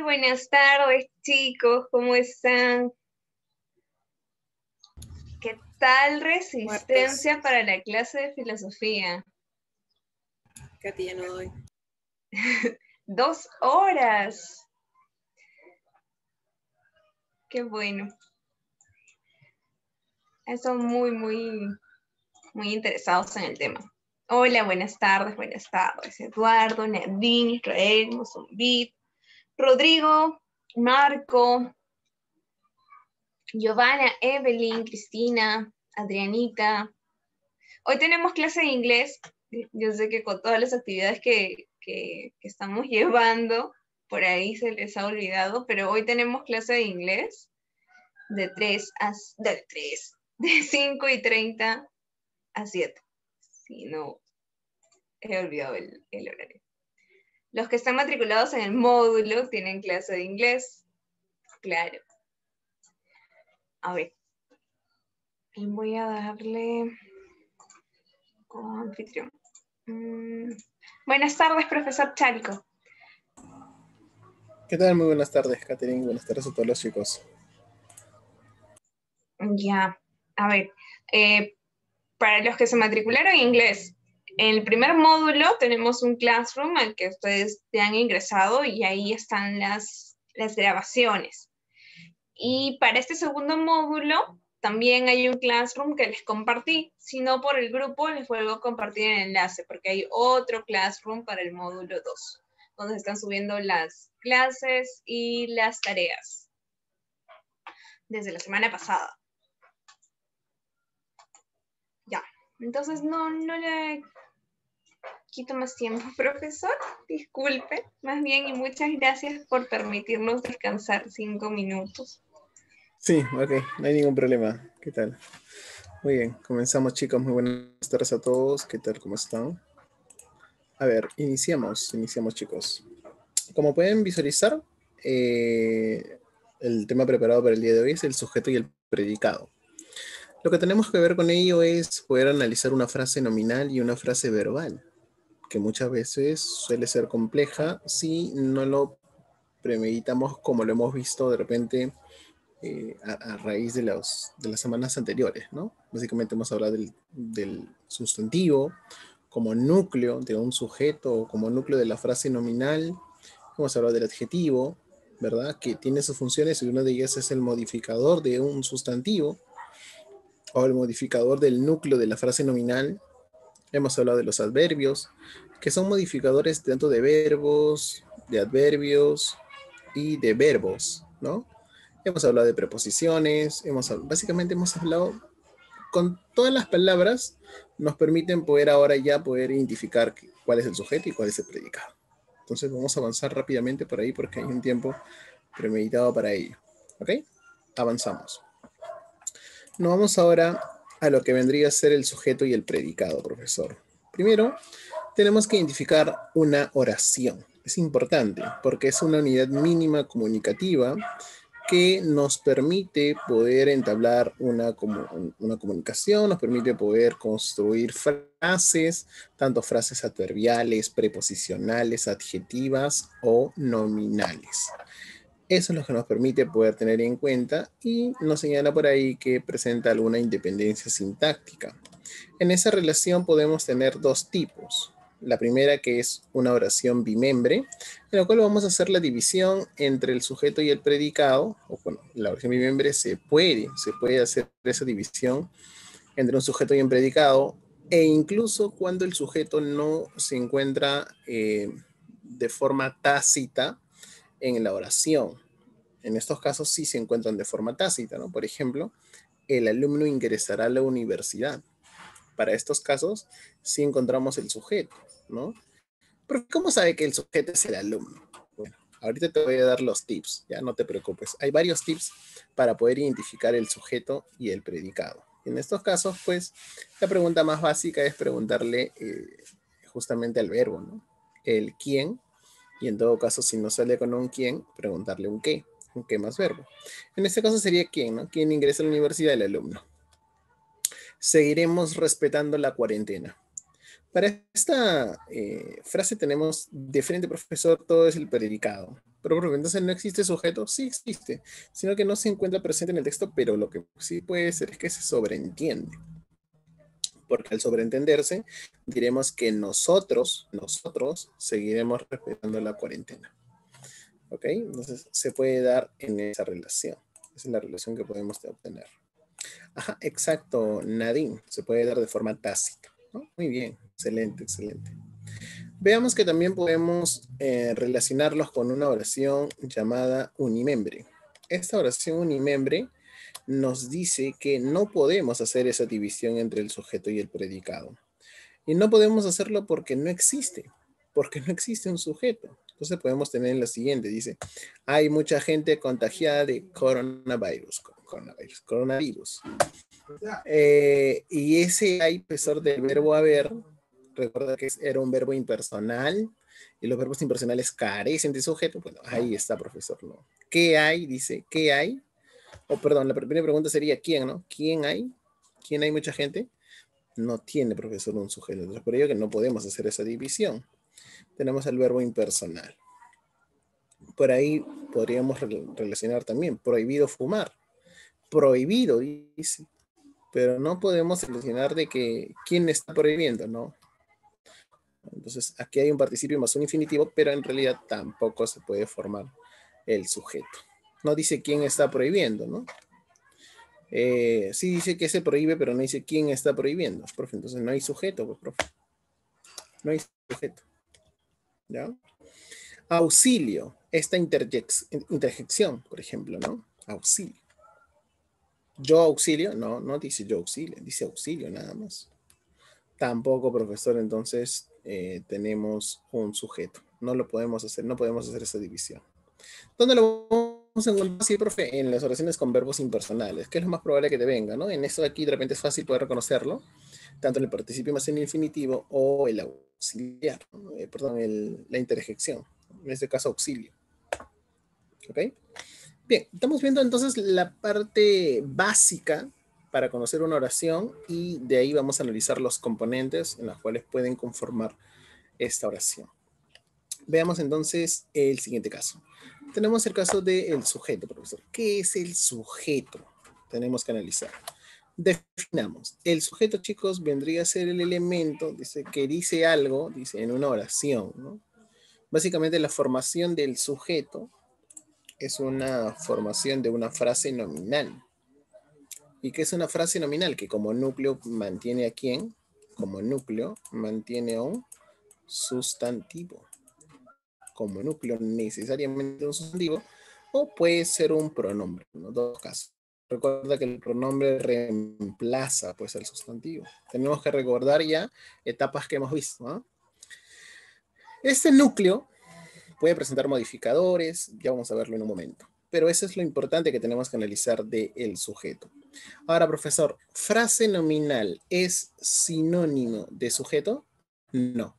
buenas tardes, chicos, ¿cómo están? ¿Qué tal resistencia Muertos. para la clase de filosofía? Katy, ya no doy. 2 horas. Qué bueno. Están muy interesados en el tema. Hola, buenas tardes. Eduardo, Nadine, Israel, Mozumbit, Rodrigo, Marco, Giovanna, Evelyn, Cristina, Adrianita. Hoy tenemos clase de inglés. Yo sé que con todas las actividades que estamos llevando, por ahí se les ha olvidado, pero hoy tenemos clase de inglés de 5:30 a 7. Si no, he olvidado el horario. Los que están matriculados en el módulo tienen clase de inglés. Claro. A ver. Y voy a darle como anfitrión. Buenas tardes, profesor Chalco. ¿Qué tal? Muy buenas tardes, Catherine. Buenas tardes a todos los chicos. Ya, a ver. Para los que se matricularon en inglés, en el primer módulo tenemos un classroom al que ustedes te han ingresado y ahí están las grabaciones. Y para este segundo módulo también hay un classroom que les compartí. Si no, por el grupo les vuelvo a compartir el enlace porque hay otro classroom para el módulo 2, donde están subiendo las clases y las tareas desde la semana pasada. Ya, entonces no le quito más tiempo, profesor. Disculpe, más bien, y muchas gracias por permitirnos descansar 5 minutos. Sí, ok, no hay ningún problema. ¿Qué tal? Muy bien, comenzamos, chicos. Muy buenas tardes a todos. ¿Qué tal? ¿Cómo están? A ver, iniciamos, chicos. Como pueden visualizar, el tema preparado para el día de hoy es el sujeto y el predicado. Lo que tenemos que ver con ello es poder analizar una frase nominal y una frase verbal, que muchas veces suele ser compleja si no lo premeditamos como lo hemos visto de repente a raíz de las semanas anteriores, ¿no? Básicamente hemos hablado del sustantivo como núcleo de un sujeto, como núcleo de la frase nominal. Hemos hablado del adjetivo, ¿verdad? Que tiene sus funciones y una de ellas es el modificador de un sustantivo o el modificador del núcleo de la frase nominal. Hemos hablado de los adverbios, que son modificadores tanto de verbos, de adverbios y de verbos, ¿no? Hemos hablado de preposiciones, básicamente hemos hablado con todas las palabras, nos permiten poder identificar cuál es el sujeto y cuál es el predicado. Entonces vamos a avanzar rápidamente por ahí porque hay un tiempo premeditado para ello. ¿Ok? Avanzamos. Nos vamos ahora a lo que vendría a ser el sujeto y el predicado, profesor. Primero, tenemos que identificar una oración. Es importante porque es una unidad mínima comunicativa que nos permite poder entablar una comunicación, nos permite poder construir frases, tanto frases adverbiales, preposicionales, adjetivas o nominales. Eso es lo que nos permite poder tener en cuenta y nos señala por ahí que presenta alguna independencia sintáctica. En esa relación podemos tener dos tipos. La primera, que es una oración bimembre, en la cual vamos a hacer la división entre el sujeto y el predicado. O bueno, la oración bimembre se puede hacer esa división entre un sujeto y un predicado, e incluso cuando el sujeto no se encuentra de forma tácita en la oración. En estos casos sí se encuentran de forma tácita, ¿no? Por ejemplo, el alumno ingresará a la universidad. Para estos casos sí encontramos el sujeto, ¿no? Pero ¿cómo sabe que el sujeto es el alumno? Bueno, ahorita te voy a dar los tips, ya no te preocupes. Hay varios tips para poder identificar el sujeto y el predicado. En estos casos, pues, la pregunta más básica es preguntarle justamente al verbo, ¿no? El quién, y en todo caso, si no sale con un quién, preguntarle un qué más verbo. En este caso sería quién, ¿no? ¿Quién ingresa a la universidad? El alumno. Seguiremos respetando la cuarentena. Para esta frase tenemos de frente, profesor, todo es el predicado. Pero profe, entonces no existe sujeto, sí existe, sino que no se encuentra presente en el texto, pero lo que sí puede ser es que se sobreentiende. Porque al sobreentenderse, diremos que nosotros seguiremos respetando la cuarentena. ¿Ok? Entonces se puede dar en esa relación. Esa es la relación que podemos obtener. Ajá, exacto, Nadine. Se puede dar de forma tácita, ¿no? Muy bien, excelente, excelente. Veamos que también podemos relacionarlos con una oración llamada unimembre. Esta oración unimembre nos dice que no podemos hacer esa división entre el sujeto y el predicado. Y no podemos hacerlo porque no existe un sujeto. Entonces podemos tener la siguiente, dice, hay mucha gente contagiada de coronavirus. Y ese hay, pesar del verbo haber, recuerda que era un verbo impersonal, y los verbos impersonales carecen de sujeto. Bueno, ahí está, profesor, ¿no? ¿Qué hay? Dice, ¿qué hay? Perdón, la primera pregunta sería, ¿quién, no? ¿Quién hay? ¿Quién hay mucha gente? No tiene, profesor, un sujeto. Entonces, por ello que no podemos hacer esa división. Tenemos el verbo impersonal. Por ahí podríamos relacionar también, prohibido fumar. Prohibido, dice. Pero no podemos relacionar de que quién está prohibiendo, ¿no? Entonces, aquí hay un participio más un infinitivo, pero en realidad tampoco se puede formar el sujeto. No dice quién está prohibiendo, ¿no? Sí dice que se prohíbe, pero no dice quién está prohibiendo, profe. Entonces no hay sujeto, pues, profe. No hay sujeto. ¿Ya? Auxilio. Esta interjección, por ejemplo, ¿no? Auxilio. Yo auxilio, no, no dice yo auxilio, dice auxilio nada más. Tampoco, profesor, entonces tenemos un sujeto. No lo podemos hacer, no podemos hacer esa división. ¿Dónde lo vamos a encontrar? Sí, profe, en las oraciones con verbos impersonales, que es lo más probable que te venga, ¿no? En eso aquí de repente es fácil poder reconocerlo, tanto en el participio más en el infinitivo o el auxiliar, ¿no? La interjección, en este caso auxilio. ¿Ok? Bien, estamos viendo entonces la parte básica para conocer una oración y de ahí vamos a analizar los componentes en los cuales pueden conformar esta oración. Veamos entonces el siguiente caso. Tenemos el caso del sujeto, profesor. ¿Qué es el sujeto? Tenemos que analizar. Definamos. El sujeto, chicos, vendría a ser el elemento, dice, que dice algo, dice, en una oración, ¿no? Básicamente la formación del sujeto es una formación de una frase nominal. ¿Y qué es una frase nominal? Que como núcleo mantiene a quién? Como núcleo mantiene un sustantivo. Como núcleo necesariamente un sustantivo, o puede ser un pronombre, ¿no? Dos casos. Recuerda que el pronombre reemplaza pues al sustantivo. Tenemos que recordar ya etapas que hemos visto, ¿no? Este núcleo puede presentar modificadores, ya vamos a verlo en un momento. Pero eso es lo importante que tenemos que analizar del sujeto. Ahora, profesor, ¿frase nominal es sinónimo de sujeto? No.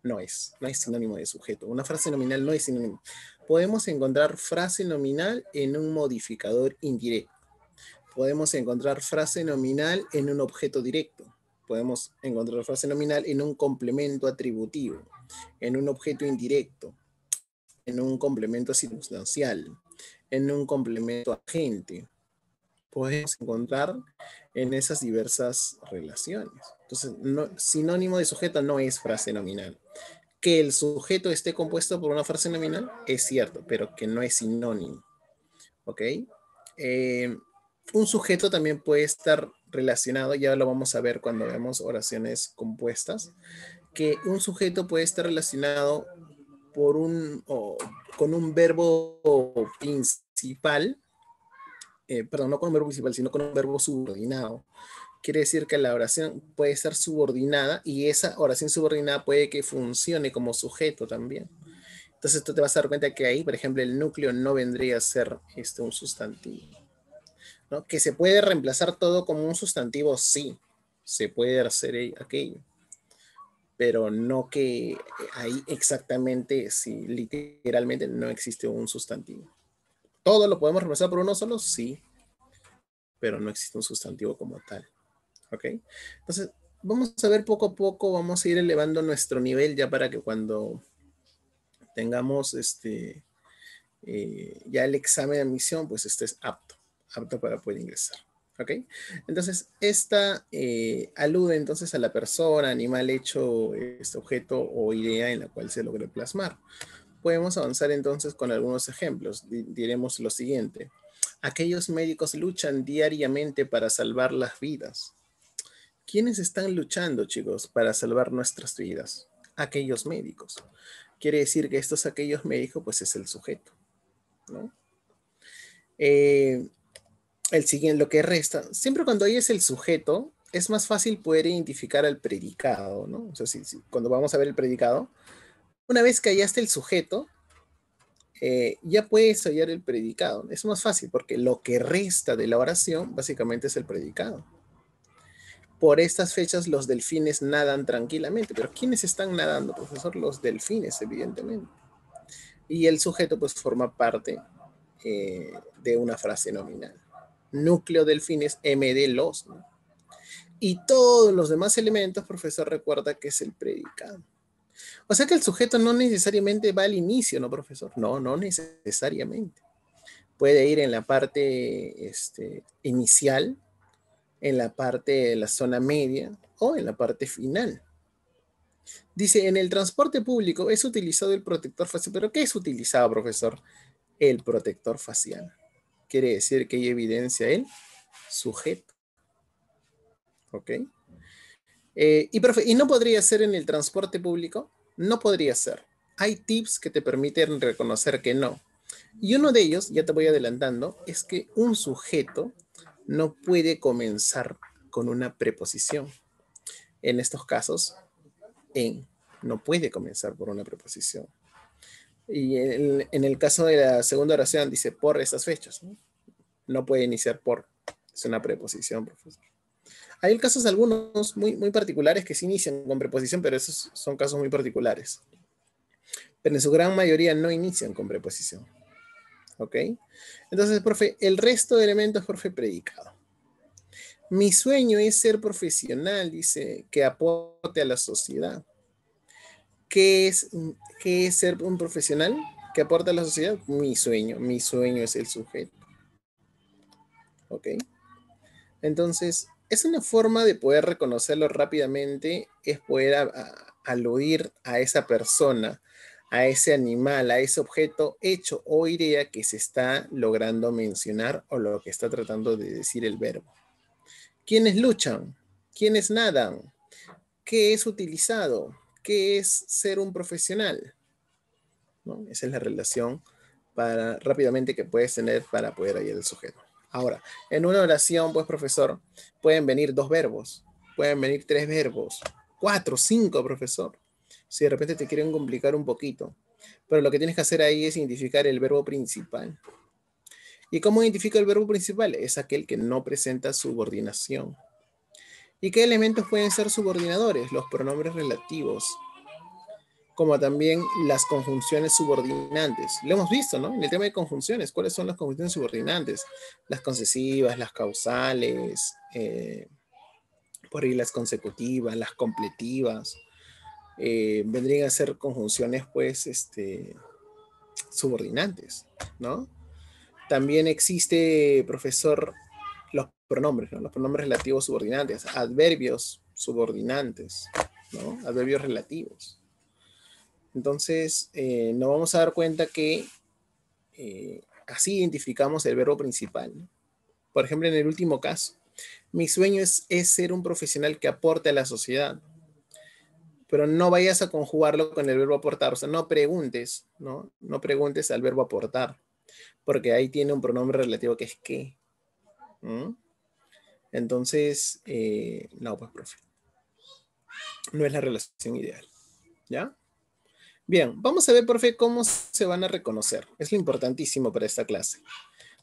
No es sinónimo de sujeto. Una frase nominal no es sinónimo. Podemos encontrar frase nominal en un modificador indirecto. Podemos encontrar frase nominal en un objeto directo. Podemos encontrar frase nominal en un complemento atributivo, en un objeto indirecto, en un complemento circunstancial, en un complemento agente. Podemos encontrar en esas diversas relaciones. Entonces, sinónimo de sujeto no es frase nominal. Que el sujeto esté compuesto por una frase nominal es cierto, pero que no es sinónimo. ¿Ok? Un sujeto también puede estar relacionado, ya lo vamos a ver cuando veamos oraciones compuestas, que un sujeto puede estar relacionado con un verbo principal, perdón, no con un verbo principal, sino con un verbo subordinado. Quiere decir que la oración puede estar subordinada y esa oración subordinada puede que funcione como sujeto también. Entonces tú te vas a dar cuenta que ahí, por ejemplo, el núcleo no vendría a ser un sustantivo, ¿no? Que se puede reemplazar todo como un sustantivo, sí, se puede hacer aquello, pero no que ahí exactamente, sí, literalmente no existe un sustantivo. ¿Todo lo podemos reemplazar por uno solo? Sí, pero no existe un sustantivo como tal. ¿Ok? Entonces, vamos a ver poco a poco, vamos a ir elevando nuestro nivel ya para que cuando tengamos ya el examen de admisión, pues estés apto para poder ingresar. ¿Ok? Entonces, esta alude entonces a la persona, animal, hecho, este objeto o idea en la cual se logre plasmar. Podemos avanzar entonces con algunos ejemplos. Diremos lo siguiente. Aquellos médicos luchan diariamente para salvar las vidas. ¿Quiénes están luchando, chicos, para salvar nuestras vidas? Aquellos médicos. Quiere decir que aquellos médicos, pues es el sujeto, ¿no? El siguiente, lo que resta, siempre cuando ahí es el sujeto, es más fácil poder identificar al predicado, ¿no? O sea, cuando vamos a ver el predicado, una vez que hallaste el sujeto, ya puedes hallar el predicado. Es más fácil porque lo que resta de la oración básicamente es el predicado. Por estas fechas los delfines nadan tranquilamente, pero ¿quiénes están nadando, profesor? Los delfines, evidentemente. Y el sujeto pues forma parte de una frase nominal. Núcleo delfines, MD los, ¿no? Y todos los demás elementos, profesor, recuerda que es el predicado. O sea que el sujeto no necesariamente va al inicio, ¿no, profesor? No, no necesariamente. Puede ir en la parte inicial, en la parte de la zona media o en la parte final. Dice, en el transporte público es utilizado el protector facial. ¿Pero qué es utilizado, profesor? El protector facial. Quiere decir que hay evidencia el sujeto. ¿Ok? Y no podría ser en el transporte público. No podría ser. Hay tips que te permiten reconocer que no. Y uno de ellos, ya te voy adelantando, es que un sujeto no puede comenzar con una preposición. En estos casos, en no puede comenzar por una preposición. Y en el caso de la segunda oración dice por estas fechas. No puede iniciar por. Es una preposición, profesor. Hay casos algunos muy particulares que sí inician con preposición, pero esos son casos muy particulares. Pero en su gran mayoría no inician con preposición. ¿Ok? Entonces, profe, el resto de elementos, profe, predicado. Mi sueño es ser profesional, dice, que aporte a la sociedad. ¿Qué es ser un profesional que aporta a la sociedad? Mi sueño es el sujeto. ¿Ok? Entonces, es una forma de poder reconocerlo rápidamente, es poder aludir a esa persona, a ese animal, a ese objeto, hecho o idea que se está logrando mencionar o lo que está tratando de decir el verbo. ¿Quiénes luchan? ¿Quiénes nadan? ¿Qué es utilizado? ¿Qué es ser un profesional? ¿No? Esa es la relación rápidamente que puedes tener para poder hallar el sujeto. Ahora, en una oración, pues, profesor, pueden venir 2 verbos, pueden venir 3 verbos, 4, 5, profesor. Si de repente te quieren complicar un poquito. Pero lo que tienes que hacer ahí es identificar el verbo principal. ¿Y cómo identifica el verbo principal? Es aquel que no presenta subordinación. ¿Y qué elementos pueden ser subordinadores? Los pronombres relativos, como también las conjunciones subordinantes. Lo hemos visto, ¿no? En el tema de conjunciones, ¿cuáles son las conjunciones subordinantes? Las concesivas, las causales, por ahí las consecutivas, las completivas. Vendrían a ser conjunciones, pues, subordinantes, ¿no? También existe, profesor, los pronombres, ¿no? Los pronombres relativos subordinantes, adverbios subordinantes, ¿no? Adverbios relativos. Entonces, nos vamos a dar cuenta que así identificamos el verbo principal, ¿no? Por ejemplo, en el último caso, mi sueño es ser un profesional que aporte a la sociedad, pero no vayas a conjugarlo con el verbo aportar, o sea, no preguntes, ¿no? No preguntes al verbo aportar, porque ahí tiene un pronombre relativo que es que. ¿Mm? Entonces, no, pues, profe, no es la relación ideal, ¿ya? Bien, vamos a ver, profe, cómo se van a reconocer. Es lo importantísimo para esta clase.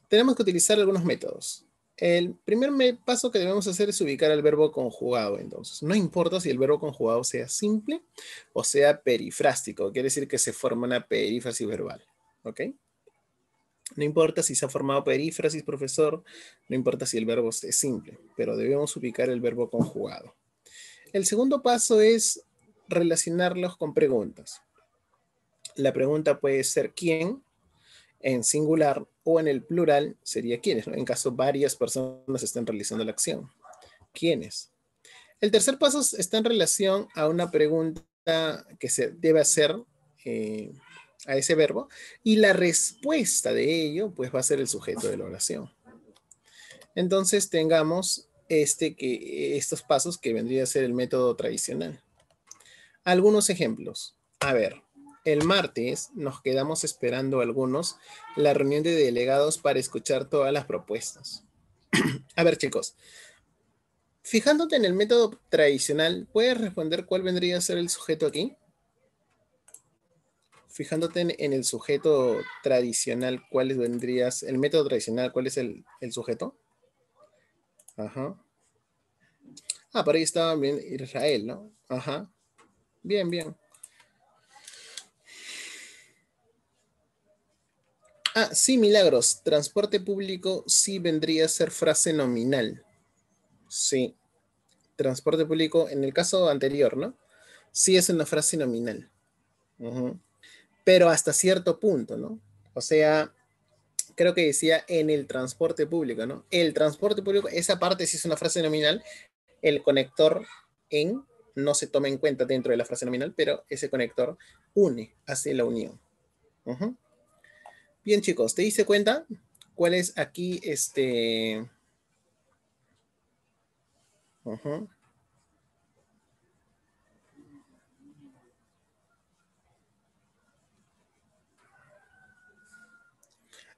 Tenemos que utilizar algunos métodos. El primer paso que debemos hacer es ubicar el verbo conjugado. Entonces, no importa si el verbo conjugado sea simple o sea perifrástico. Quiere decir que se forma una perífrasis verbal. ¿Ok? No importa si se ha formado perífrasis, profesor. No importa si el verbo es simple. Pero debemos ubicar el verbo conjugado. El segundo paso es relacionarlos con preguntas. La pregunta puede ser ¿quién? En singular o en el plural sería quiénes, ¿no? En caso varias personas estén realizando la acción. ¿Quiénes? El tercer paso está en relación a una pregunta que se debe hacer a ese verbo y la respuesta de ello pues va a ser el sujeto de la oración. Entonces tengamos estos pasos que vendría a ser el método tradicional. Algunos ejemplos. A ver, el martes nos quedamos esperando algunos la reunión de delegados para escuchar todas las propuestas. A ver, chicos, fijándote en el método tradicional, ¿puedes responder cuál vendría a ser el sujeto aquí? Fijándote en el sujeto tradicional, ¿cuál vendrías, el método tradicional, cuál es el sujeto? Ajá. Ah, por ahí estaba bien Israel, ¿no? Ajá. Bien, bien. Ah, sí, Milagros. Transporte público sí vendría a ser frase nominal. Sí. Transporte público, en el caso anterior, ¿no? Sí es una frase nominal. Ujú. Pero hasta cierto punto, ¿no? O sea, creo que decía en el transporte público, ¿no? El transporte público, esa parte sí es una frase nominal. El conector en no se toma en cuenta dentro de la frase nominal, pero ese conector une, hace la unión. Ujú. Bien, chicos, ¿te diste cuenta cuál es aquí Ujú.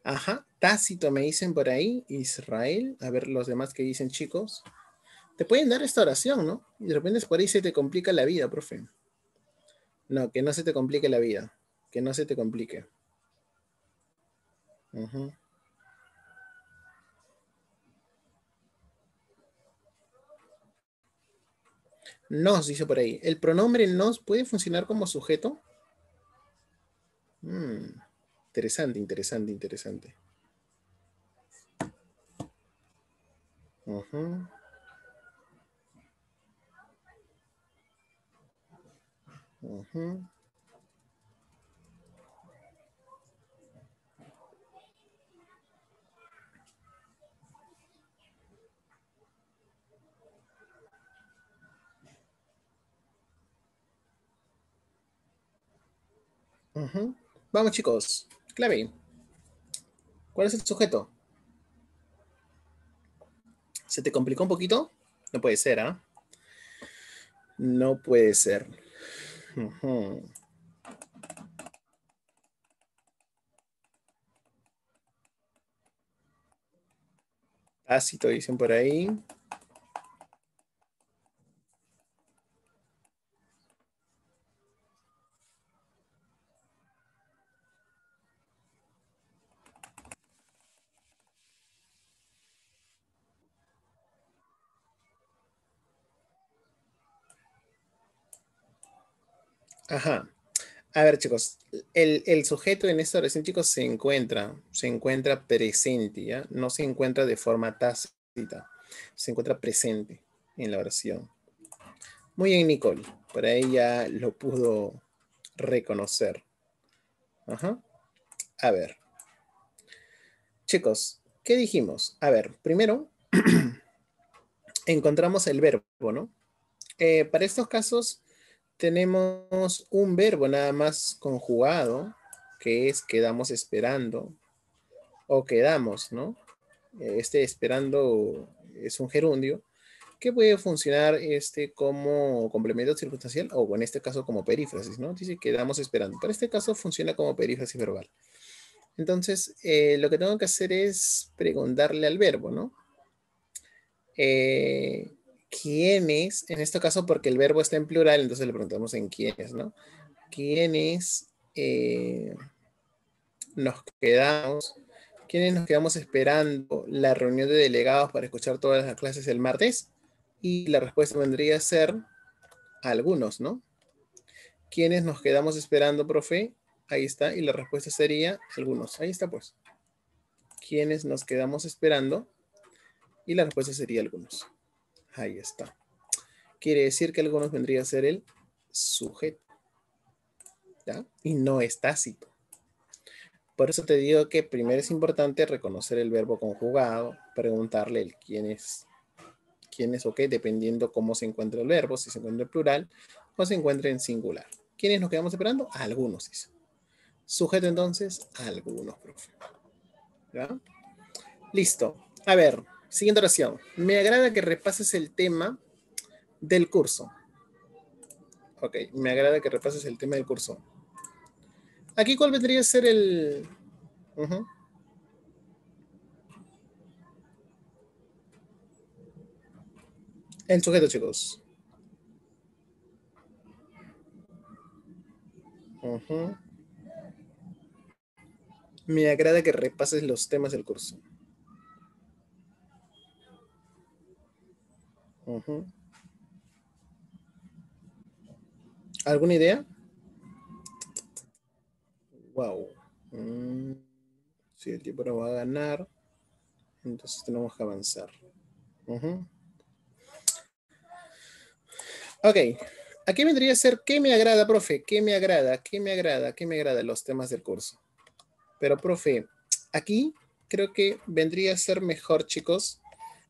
Ajá, Tácito me dicen por ahí, Israel, a ver los demás que dicen, chicos. Te pueden dar esta oración, ¿no? Y de repente por ahí se te complica la vida, profe. No, que no se te complique la vida. Que no se te complique. Ujú. Nos, dice por ahí. ¿El pronombre nos puede funcionar como sujeto? Interesante, interesante, interesante. Ujú, ujú, ujú. Vamos, chicos. Clave. ¿Cuál es el sujeto? ¿Se te complicó un poquito? No puede ser, ¿ah? No puede ser. Ujú. Tácito dicen por ahí. Ajá. A ver, chicos, el sujeto en esta oración, chicos, se encuentra presente, ¿ya? No se encuentra de forma tácita, se encuentra presente en la oración. Muy bien, Nicole, por ahí ya lo pudo reconocer. Ajá. A ver, chicos, ¿qué dijimos? A ver, primero encontramos el verbo, ¿no? Para estos casos tenemos un verbo nada más conjugado, que es quedamos esperando o quedamos, ¿no? Este esperando es un gerundio que puede funcionar como complemento circunstancial o en este caso como perífrasis, ¿no? Dice quedamos esperando. Para este caso funciona como perífrasis verbal. Entonces, lo que tengo que hacer es preguntarle al verbo, ¿no? ¿Quiénes? En este caso, porque el verbo está en plural, entonces le preguntamos en quiénes, ¿no? ¿Quiénes nos quedamos? ¿Quiénes nos quedamos esperando la reunión de delegados para escuchar todas las clases el martes? Y la respuesta vendría a ser algunos, ¿no? ¿Quiénes nos quedamos esperando, profe? Ahí está. Y la respuesta sería algunos. Ahí está, pues. ¿Quiénes nos quedamos esperando? Y la respuesta sería algunos. Ahí está. Quiere decir que algunos vendría a ser el sujeto. ¿Ya? Y no es tácito. Por eso te digo que primero es importante reconocer el verbo conjugado, preguntarle el quién es o qué, dependiendo cómo se encuentra el verbo, si se encuentra en plural o se encuentra en singular. ¿Quiénes nos quedamos esperando? Algunos, dice. Sujeto entonces, algunos, profe. ¿Ya? Listo. A ver, siguiente oración. Me agrada que repases el tema del curso. Ok, me agrada que repases el tema del curso. Aquí, ¿cuál vendría a ser el...? El sujeto, chicos. Me agrada que repases los temas del curso. ¿Alguna idea? Wow. Si el tiempo no va a ganar, entonces tenemos que avanzar. Ok. Aquí vendría a ser ¿qué me agrada, profe? ¿Qué me agrada? ¿Qué me agrada? ¿Qué me agrada? Los temas del curso. Pero, profe, aquí creo que vendría a ser mejor, chicos.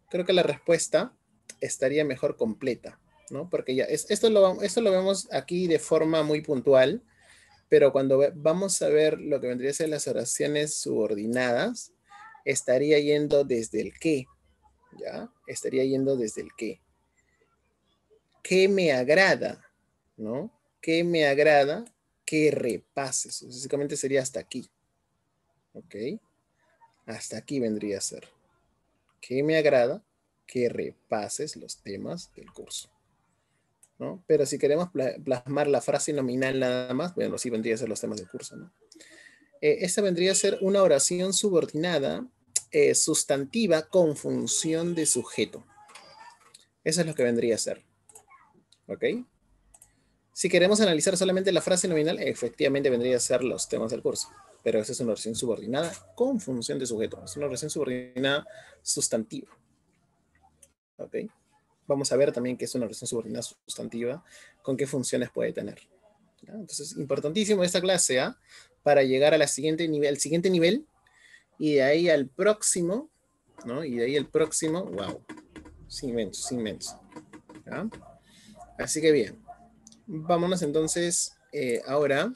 Creo que la respuesta estaría mejor completa, ¿no? Porque ya, esto lo vemos aquí de forma muy puntual, pero cuando vamos a ver lo que vendría a ser las oraciones subordinadas, estaría yendo desde el qué, ¿ya? Estaría yendo desde el qué. ¿Qué me agrada? ¿No? ¿Qué me agrada que repases? Básicamente sería hasta aquí. ¿Ok? Hasta aquí vendría a ser. ¿Qué me agrada que repases los temas del curso? ¿No? Pero si queremos plasmar la frase nominal nada más, bueno, sí vendría a ser los temas del curso, ¿no? Esta vendría a ser una oración subordinada sustantiva con función de sujeto. Eso es lo que vendría a ser. ¿Ok? Si queremos analizar solamente la frase nominal, efectivamente vendría a ser los temas del curso. Pero esa es una oración subordinada con función de sujeto. Es una oración subordinada sustantiva. ¿Ok? Vamos a ver también qué es una oración subordinada sustantiva, con qué funciones puede tener. ¿Ya? Entonces, importantísimo esta clase, ¿ah? Para llegar a la siguiente nivel, y de ahí al próximo, ¿no? Y de ahí al próximo, wow, sin inmenso. ¿Ya? Así que bien, vámonos entonces ahora,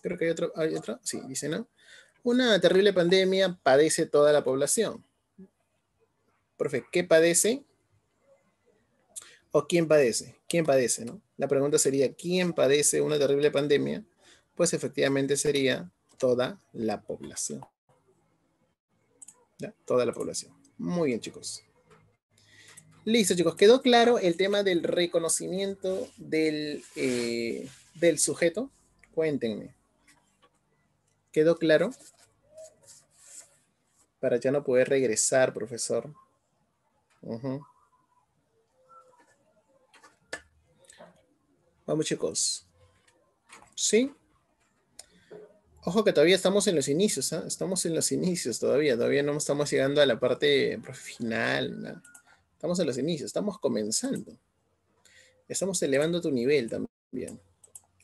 creo que hay otro, sí, dice, ¿no? Una terrible pandemia padece toda la población. Profe, ¿qué padece? ¿O quién padece? ¿Quién padece, no? La pregunta sería, ¿quién padece una terrible pandemia? Pues efectivamente sería toda la población. ¿Ya? Toda la población. Muy bien, chicos. Listo, chicos. ¿Quedó claro el tema del reconocimiento del sujeto? Cuéntenme. ¿Quedó claro? Para ya no poder regresar, profesor. Vamos, chicos. ¿Sí? Ojo que todavía estamos en los inicios, ¿eh? Estamos en los inicios todavía. Todavía no estamos llegando a la parte final, ¿no? Estamos en los inicios, estamos comenzando. Estamos elevando tu nivel también.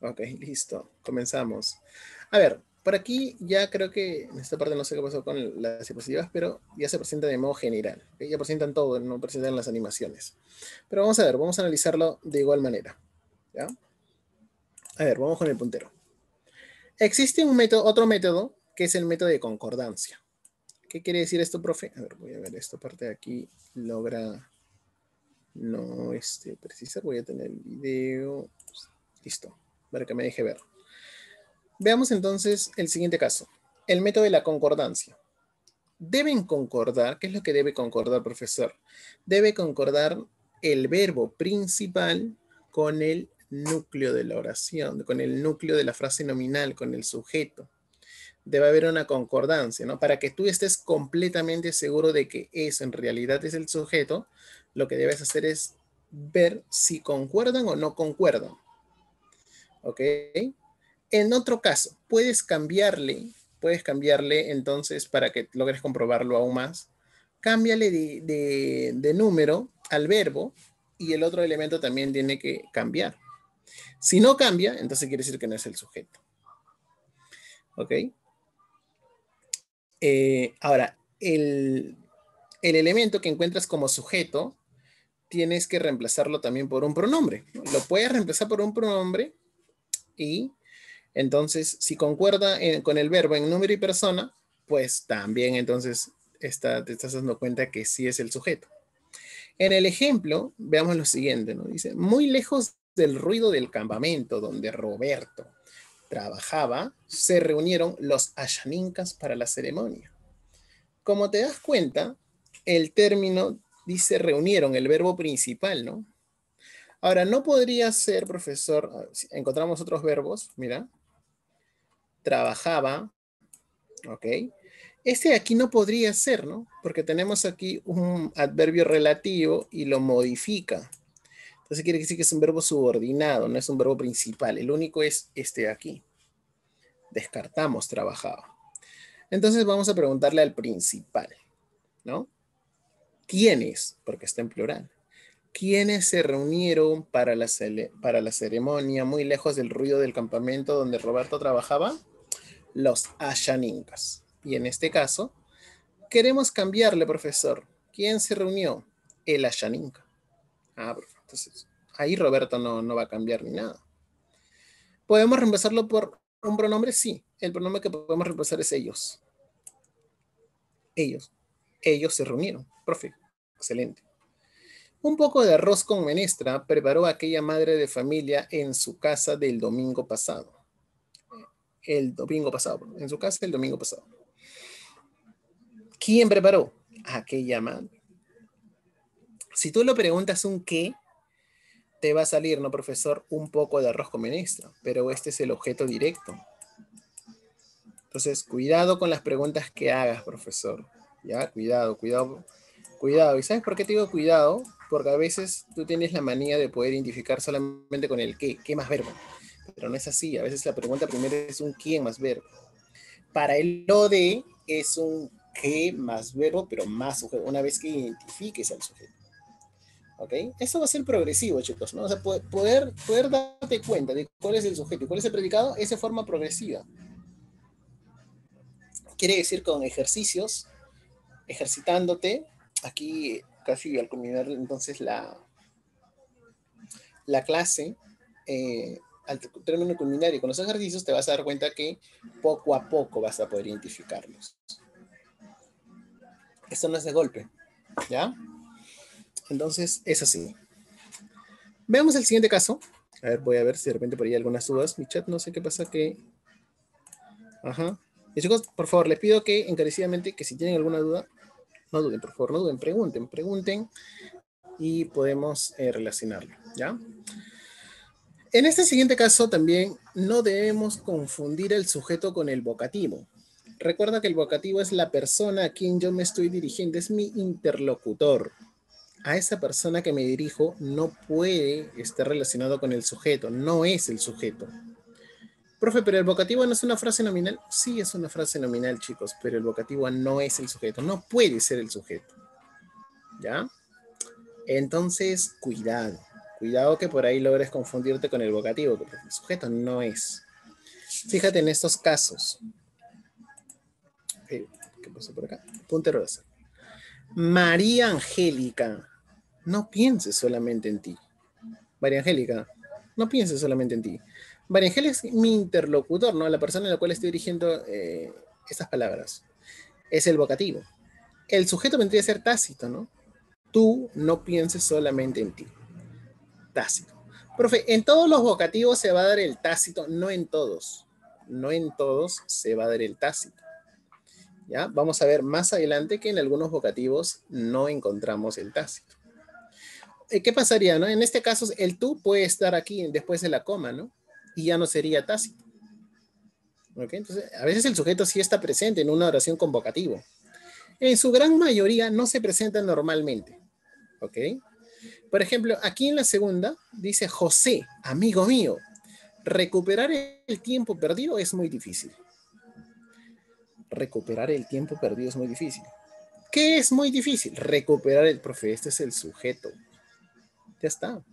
Ok, listo. Comenzamos. A ver, por aquí ya creo que en esta parte no sé qué pasó con las diapositivas, pero ya se presenta de modo general. ¿Okay? Ya presentan todo, no presentan las animaciones. Pero vamos a ver, vamos a analizarlo de igual manera. ¿Ya? A ver, vamos con el puntero. Existe otro método que es el método de concordancia. ¿Qué quiere decir esto, profe? A ver, voy a ver esta parte de aquí. Logra no precisar. Voy a tener el video. Listo, para que me deje ver. Veamos entonces el siguiente caso. El método de la concordancia. Deben concordar. ¿Qué es lo que debe concordar, profesor? Debe concordar el verbo principal con el núcleo de la oración, con el núcleo de la frase nominal, con el sujeto. Debe haber una concordancia, ¿no? Para que tú estés completamente seguro de que eso en realidad es el sujeto, lo que debes hacer es ver si concuerdan o no concuerdan. ¿Ok? En otro caso, puedes cambiarle entonces para que logres comprobarlo aún más, cámbiale de número al verbo y el otro elemento también tiene que cambiar. Si no cambia, entonces quiere decir que no es el sujeto. ¿Ok? Ahora, el elemento que encuentras como sujeto, tienes que reemplazarlo también por un pronombre, ¿no? Lo puedes reemplazar por un pronombre y entonces, si concuerda con el verbo en número y persona, pues también entonces te estás dando cuenta que sí es el sujeto. En el ejemplo, veamos lo siguiente, ¿no? Dice, muy lejos del ruido del campamento donde Roberto trabajaba, se reunieron los ashanincas para la ceremonia. Como te das cuenta, el término dice reunieron, el verbo principal, ¿no? Ahora, no podría ser, profesor, si encontramos otros verbos, mira, trabajaba, ¿ok? Este de aquí no podría ser, ¿no? Porque tenemos aquí un adverbio relativo y lo modifica. Entonces quiere decir que es un verbo subordinado, no es un verbo principal. El único es este de aquí. Descartamos trabajaba. Entonces vamos a preguntarle al principal, ¿no? ¿Quiénes? Porque está en plural. ¿Quiénes se reunieron para la ceremonia muy lejos del ruido del campamento donde Roberto trabajaba? Los ashanincas. Y en este caso, queremos cambiarle, profesor. ¿Quién se reunió? El ashaninka. Ah, perfecto. Entonces, ahí Roberto no va a cambiar ni nada. ¿Podemos reemplazarlo por un pronombre? Sí. El pronombre que podemos reemplazar es ellos. Ellos. Ellos se reunieron. Perfecto. Excelente. Un poco de arroz con menestra preparó aquella madre de familia en su casa del domingo pasado. El domingo pasado. En su casa el domingo pasado. ¿Quién preparó? Aquella madre. Si tú le preguntas un qué, te va a salir, ¿no, profesor? Un poco de arroz con menestra, pero este es el objeto directo. Entonces, cuidado con las preguntas que hagas, profesor. Ya, cuidado, cuidado, cuidado. ¿Y sabes por qué te digo cuidado? Porque a veces tú tienes la manía de poder identificar solamente con el qué más verbo. Pero no es así. A veces la pregunta primero es un quién más verbo. Para el lo de es un qué más verbo, pero más sujeto, una vez que identifiques al sujeto. ¿Ok? Eso va a ser progresivo, chicos, ¿no? O sea, poder darte cuenta de cuál es el sujeto y cuál es el predicado es de forma progresiva. Quiere decir con ejercicios, ejercitándote, aquí casi al culminar entonces la clase, al término culminar y con los ejercicios te vas a dar cuenta que poco a poco vas a poder identificarlos. Esto no es de golpe, ¿ya? Entonces, es así. Veamos el siguiente caso. A ver, voy a ver si de repente por ahí hay algunas dudas. Mi chat, no sé qué pasa que... Ajá. Y chicos, por favor, les pido que encarecidamente que si tienen alguna duda, no duden, por favor, no duden, pregunten y podemos relacionarlo, ¿ya? En este siguiente caso también no debemos confundir el sujeto con el vocativo. Recuerda que el vocativo es la persona a quien yo me estoy dirigiendo, es mi interlocutor. A esa persona que me dirijo no puede estar relacionado con el sujeto, no es el sujeto. Profe, ¿pero el vocativo no es una frase nominal? Sí, es una frase nominal, chicos, pero el vocativo no es el sujeto, no puede ser el sujeto. ¿Ya? Entonces, cuidado. Cuidado que por ahí logres confundirte con el vocativo, porque el sujeto no es. Fíjate en estos casos. ¿Qué pasó por acá? Puntero de azar. María Angélica, no pienses solamente en ti. María Angélica, no pienses solamente en ti. María Angélica es mi interlocutor, ¿no? La persona a la cual estoy dirigiendo estas palabras. Es el vocativo. El sujeto vendría a ser tácito, ¿no? Tú no pienses solamente en ti. Tácito. Profe, en todos los vocativos se va a dar el tácito, no en todos. No en todos se va a dar el tácito. ¿Ya? Vamos a ver más adelante que en algunos vocativos no encontramos el tácito. ¿Qué pasaría, no? En este caso, el tú puede estar aquí después de la coma, ¿no? Y ya no sería tácito. ¿Ok? Entonces, a veces el sujeto sí está presente en una oración con vocativo. En su gran mayoría no se presenta normalmente. ¿Ok? Por ejemplo, aquí en la segunda dice José, amigo mío. Recuperar el tiempo perdido es muy difícil. Recuperar el tiempo perdido es muy difícil. ¿Qué es muy difícil? Recuperar el profe. Este es el sujeto. Ya está.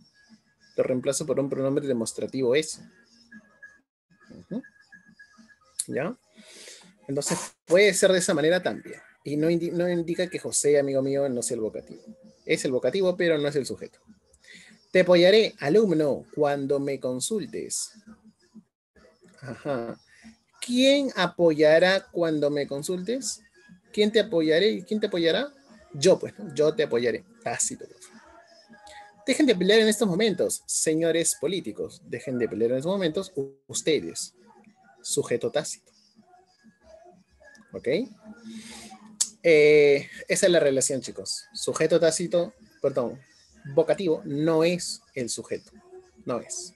Lo reemplazo por un pronombre demostrativo eso. ¿Ya? Entonces puede ser de esa manera también. Y no, no indica que José, amigo mío, no sea el vocativo. Es el vocativo, pero no es el sujeto. Te apoyaré, alumno, cuando me consultes. Ajá. ¿Quién apoyará cuando me consultes? ¿Quién te apoyaré? ¿Quién te apoyará? Yo, pues, ¿no? Yo te apoyaré. Tácito. Dejen de pelear en estos momentos, señores políticos. Dejen de pelear en estos momentos, ustedes. Sujeto tácito. ¿Ok? Esa es la relación, chicos. Sujeto tácito, perdón, vocativo no es el sujeto. No es.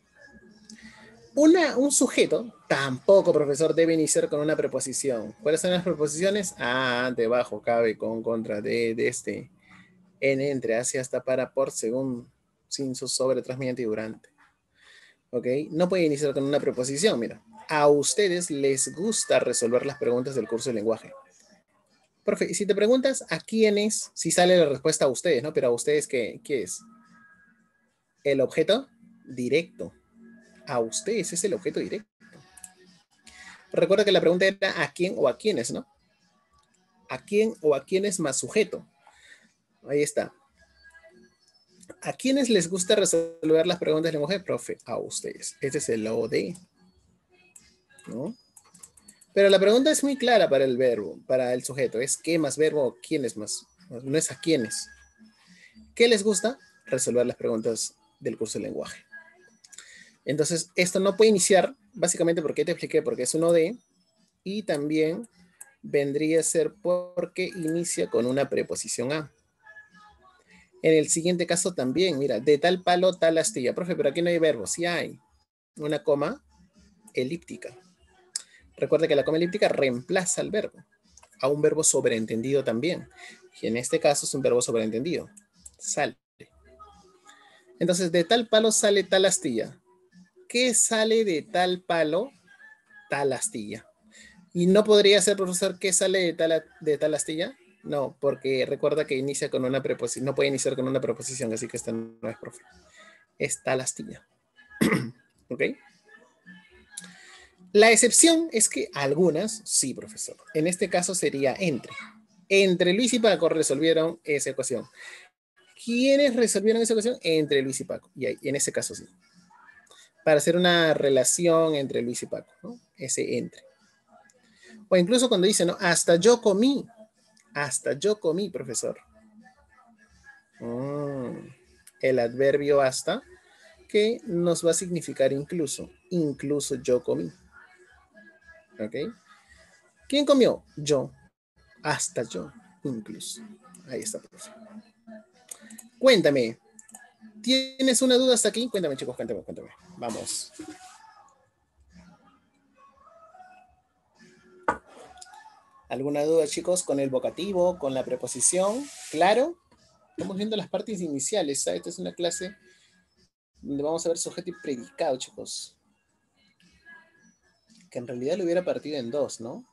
Un sujeto, tampoco, profesor, debe iniciar con una preposición. ¿Cuáles son las preposiciones? A, debajo, cabe, con, contra, de, este, en, entre, hacia, hasta, para, por, según, sin, su, sobre, tras, mediante y durante. ¿Ok? No puede iniciar con una preposición, mira. A ustedes les gusta resolver las preguntas del curso de lenguaje. Profe, si te preguntas a quiénes, si sale la respuesta a ustedes, ¿no? Pero a ustedes, ¿qué es? El objeto directo. A ustedes es el objeto directo. Recuerda que la pregunta era a quién o a quiénes, ¿no? A quién o a quiénes más sujeto. Ahí está. ¿A quiénes les gusta resolver las preguntas de lenguaje? Profe, a ustedes. Este es el OD, ¿no? Pero la pregunta es muy clara para el verbo, para el sujeto. Es qué más verbo, quiénes más. No es a quiénes. ¿Qué les gusta? Resolver las preguntas del curso de lenguaje. Entonces, esto no puede iniciar, básicamente porque te expliqué, porque es un OD, y también vendría a ser porque inicia con una preposición a. En el siguiente caso también, mira, de tal palo, tal astilla. Profe, pero aquí no hay verbo, sí hay. Una coma elíptica. Recuerda que la coma elíptica reemplaza al verbo, a un verbo sobreentendido también. Y en este caso es un verbo sobreentendido. Sale. Entonces, de tal palo sale tal astilla. ¿Qué sale de tal palo, tal astilla? Y no podría ser, profesor, ¿qué sale de tal astilla? No, porque recuerda que inicia con una preposición. No puede iniciar con una preposición, así que esta no es, profe. Es tal astilla. ¿Ok? La excepción es que algunas, sí, profesor. En este caso sería entre. Entre Luis y Paco resolvieron esa ecuación. ¿Quiénes resolvieron esa ecuación? Entre Luis y Paco. Y en ese caso sí. Para hacer una relación entre Luis y Paco, ¿no? Ese entre. O incluso cuando dice, ¿no? Hasta yo comí. Hasta yo comí, profesor. El adverbio hasta, que nos va a significar incluso. Incluso yo comí. ¿Ok? ¿Quién comió? Yo. Hasta yo, incluso. Ahí está, profe. Cuéntame. ¿Tienes una duda hasta aquí? Cuéntame, chicos, cuéntame. Vamos. ¿Alguna duda, chicos, con el vocativo, con la preposición? ¿Claro? Estamos viendo las partes iniciales. ¿Sabes? Esta es una clase donde vamos a ver sujeto y predicado, chicos. Que en realidad lo hubiera partido en dos, ¿no?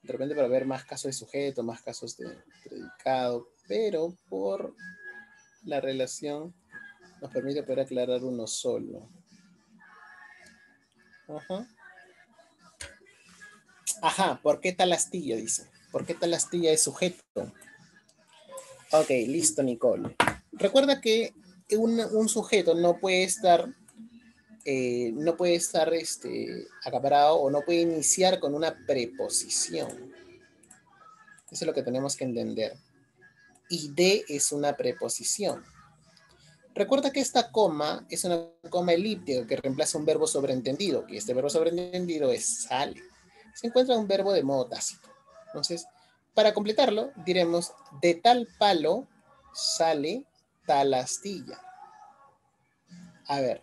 De repente para ver más casos de sujeto, más casos de predicado, pero por la relación nos permite poder aclarar uno solo. Ajá, ¿por qué tal astilla? Dice. ¿Por qué tal astilla es sujeto? Ok, listo, Nicole. Recuerda que un sujeto no puede estar acaparado o no puede iniciar con una preposición. Eso es lo que tenemos que entender. Y de es una preposición. Recuerda que esta coma es una coma elíptica que reemplaza un verbo sobreentendido, que este verbo sobreentendido es sale. Se encuentra un verbo de modo tácito. Entonces, para completarlo, diremos, de tal palo sale tal astilla. A ver,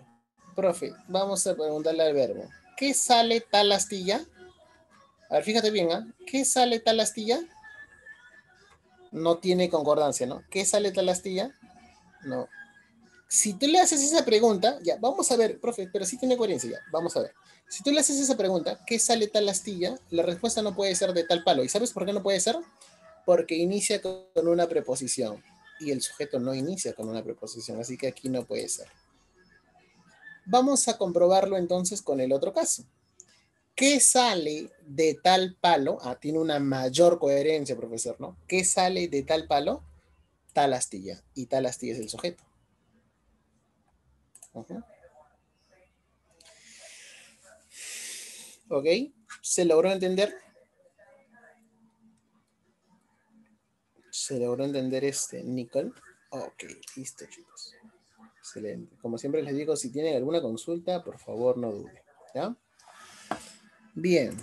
profe, vamos a preguntarle al verbo. ¿Qué sale tal astilla? A ver, fíjate bien, ¿eh? ¿Qué sale tal astilla? No tiene concordancia, ¿no? ¿Qué sale tal astilla? No. Si tú le haces esa pregunta, ya, vamos a ver, profe, pero sí tiene coherencia, ya, vamos a ver. Si tú le haces esa pregunta, ¿qué sale tal astilla? La respuesta no puede ser de tal palo. ¿Y sabes por qué no puede ser? Porque inicia con una preposición. Y el sujeto no inicia con una preposición, así que aquí no puede ser. Vamos a comprobarlo entonces con el otro caso. ¿Qué sale de tal palo? Ah, tiene una mayor coherencia, profesor, ¿no? ¿Qué sale de tal palo? Tal astilla. Y tal astilla es el sujeto. Ujú. ¿Ok? ¿Se logró entender? ¿Se logró entender Nicole? Ok, listo, chicos. Excelente. Como siempre les digo, si tienen alguna consulta, por favor no duden. ¿Ya? Bien.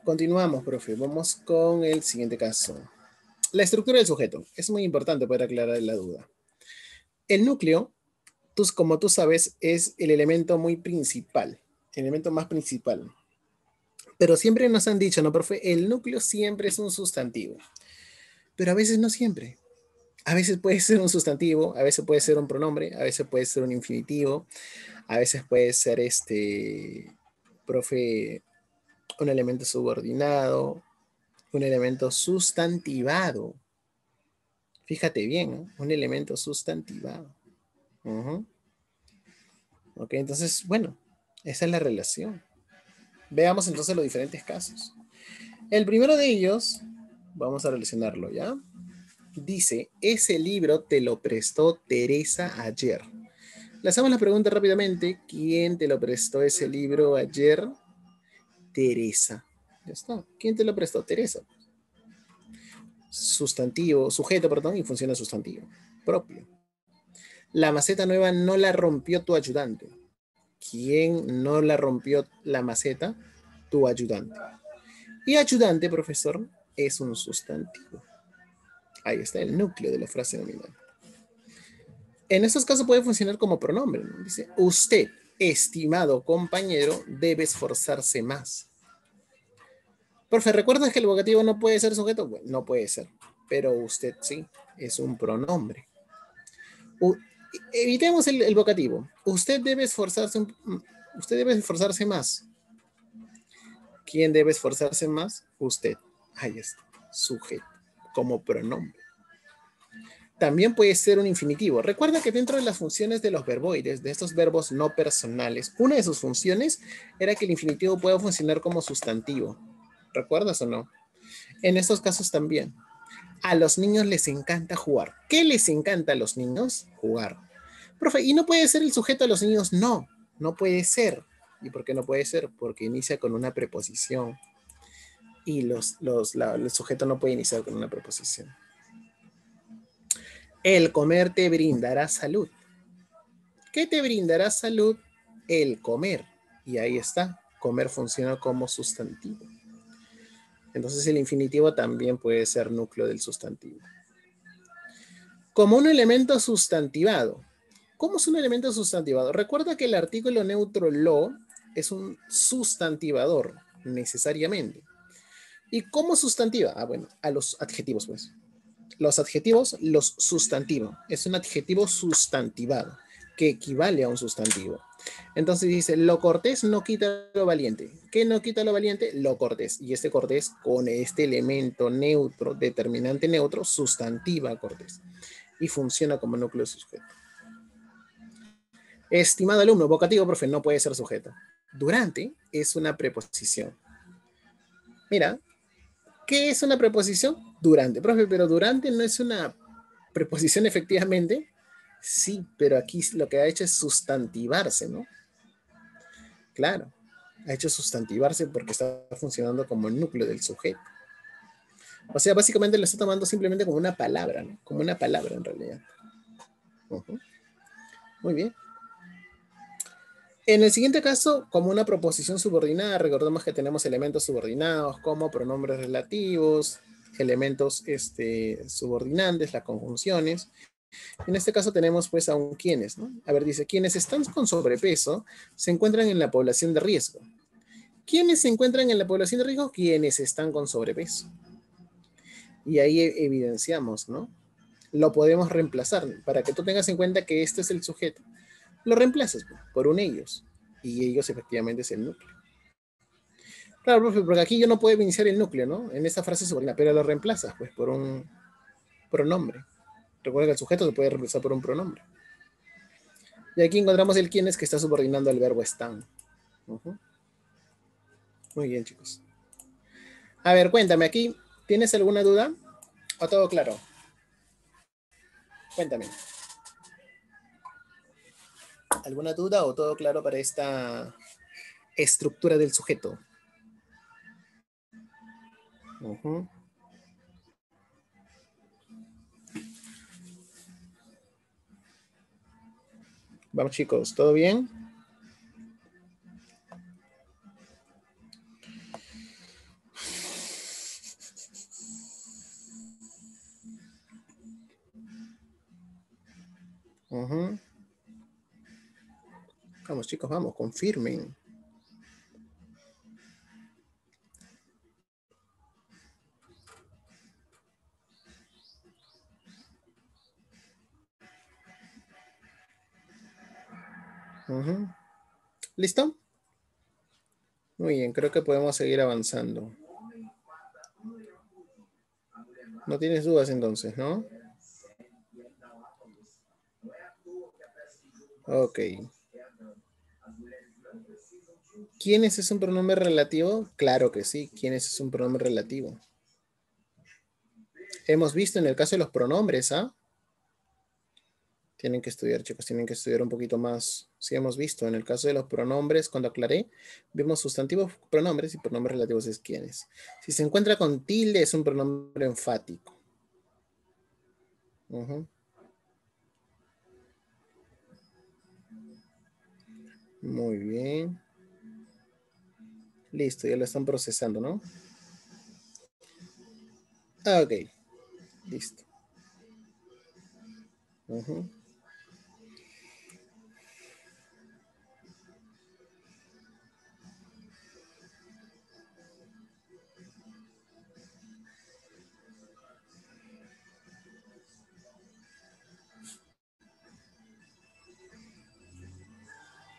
Continuamos, profe. Vamos con el siguiente caso. La estructura del sujeto. Es muy importante poder aclarar la duda. El núcleo, como tú sabes, es el elemento muy principal. El elemento más principal. Pero siempre nos han dicho, ¿no, profe? El núcleo siempre es un sustantivo. Pero a veces no siempre. A veces puede ser un sustantivo, a veces puede ser un pronombre, a veces puede ser un infinitivo, a veces puede ser profe, un elemento subordinado, un elemento sustantivado. Fíjate bien, ¿no? Un elemento sustantivado. Uh-huh. Ok, entonces, bueno, esa es la relación. Veamos entonces los diferentes casos. El primero de ellos, vamos a relacionarlo, ¿ya? Dice, ese libro te lo prestó Teresa ayer. Le hacemos la pregunta rápidamente. ¿Quién te lo prestó ese libro ayer? Teresa. Ya está. ¿Quién te lo prestó? Teresa. Sustantivo, sujeto, perdón, y funciona sustantivo. Propio. La maceta nueva no la rompió tu ayudante. ¿Quién no la rompió la maceta? Tu ayudante. Y ayudante, profesor, es un sustantivo. Ahí está el núcleo de la frase nominal. En estos casos puede funcionar como pronombre, ¿no? Dice, usted, estimado compañero, debe esforzarse más. Profe, ¿recuerdas que el vocativo no puede ser sujeto? Bueno, no puede ser, pero usted sí, es un pronombre. Evitemos el vocativo. Usted debe esforzarse más. ¿Quién debe esforzarse más? Usted. Ahí está, sujeto, como pronombre. También puede ser un infinitivo. Recuerda que dentro de las funciones de los verboides, de estos verbos no personales, una de sus funciones era que el infinitivo pueda funcionar como sustantivo. ¿Recuerdas o no? En estos casos también. A los niños les encanta jugar. ¿Qué les encanta a los niños? Jugar. Profe, ¿y no puede ser el sujeto a los niños? No, no puede ser. ¿Y por qué no puede ser? Porque inicia con una preposición. Y el sujeto no puede iniciar con una preposición. El comer te brindará salud. ¿Qué te brindará salud? El comer. Y ahí está. Comer funciona como sustantivo. Entonces el infinitivo también puede ser núcleo del sustantivo. Como un elemento sustantivado. ¿Cómo es un elemento sustantivado? Recuerda que el artículo neutro lo es un sustantivador, necesariamente. ¿Y cómo sustantiva? Ah, bueno, a los adjetivos, pues. Los adjetivos los sustantivo. Es un adjetivo sustantivado, que equivale a un sustantivo. Entonces dice, lo cortés no quita lo valiente. ¿Qué no quita lo valiente? Lo cortés. Y este cortés con este elemento neutro, determinante neutro, sustantiva cortés. Y funciona como núcleo sujeto. Estimado alumno, vocativo, profe, no puede ser sujeto. Durante es una preposición. Mira, ¿qué es una preposición? Durante. Profe, pero durante no es una preposición efectivamente. Sí, pero aquí lo que ha hecho es sustantivarse, ¿no? Claro, ha hecho sustantivarse porque está funcionando como el núcleo del sujeto. O sea, básicamente lo está tomando simplemente como una palabra, ¿no? Como una palabra en realidad. Muy bien. En el siguiente caso, como una proposición subordinada, recordemos que tenemos elementos subordinados como pronombres relativos, elementos subordinantes, las conjunciones. En este caso tenemos pues a un quienes, ¿no? A ver, dice, quienes están con sobrepeso se encuentran en la población de riesgo. ¿Quiénes se encuentran en la población de riesgo? Quienes están con sobrepeso. Y ahí evidenciamos, ¿no? Lo podemos reemplazar para que tú tengas en cuenta que este es el sujeto. Lo reemplazas por un ellos. Y ellos efectivamente es el núcleo. Claro, profe, porque aquí yo no puedo iniciar el núcleo, ¿no? En esta frase subordinada, pero lo reemplazas pues por un pronombre. Recuerda que el sujeto se puede reemplazar por un pronombre. Y aquí encontramos el quienes que está subordinando al verbo están. Muy bien, chicos. A ver, cuéntame aquí. ¿Tienes alguna duda? ¿O todo claro? Cuéntame. ¿Alguna duda o todo claro para esta estructura del sujeto? Ujú. Vamos, chicos, ¿todo bien? Ujú. Vamos, chicos, vamos, confirmen. Ujú. ¿Listo? Muy bien, creo que podemos seguir avanzando. No tienes dudas entonces, ¿no? Ok. ¿Quiénes es un pronombre relativo? Claro que sí. ¿Quiénes es un pronombre relativo? Hemos visto en el caso de los pronombres, ¿ah? Tienen que estudiar, chicos, tienen que estudiar un poquito más. Sí, hemos visto en el caso de los pronombres, cuando aclaré, vimos sustantivos, pronombres y pronombres relativos es quiénes. Si se encuentra con tilde, es un pronombre enfático. Ujú. Muy bien. Listo, ya lo están procesando, ¿no? Ah, ok, listo. Ujú.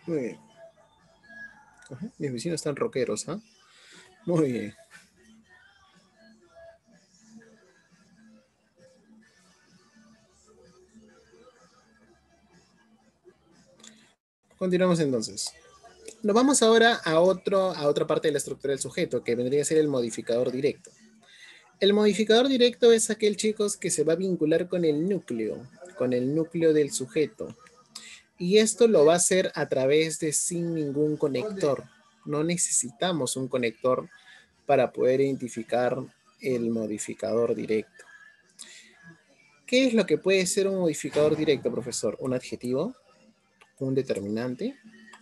Muy bien. Ajá. Mis vecinos están rockeros, ¿ah? Muy bien. Continuamos entonces. Nos vamos ahora a otra parte de la estructura del sujeto, que vendría a ser el modificador directo. El modificador directo es aquel, chicos, que se va a vincular con el núcleo del sujeto. Y esto lo va a hacer a través de sin ningún conector. No necesitamos un conector para poder identificar el modificador directo. ¿Qué es lo que puede ser un modificador directo, profesor? ¿Un adjetivo, un determinante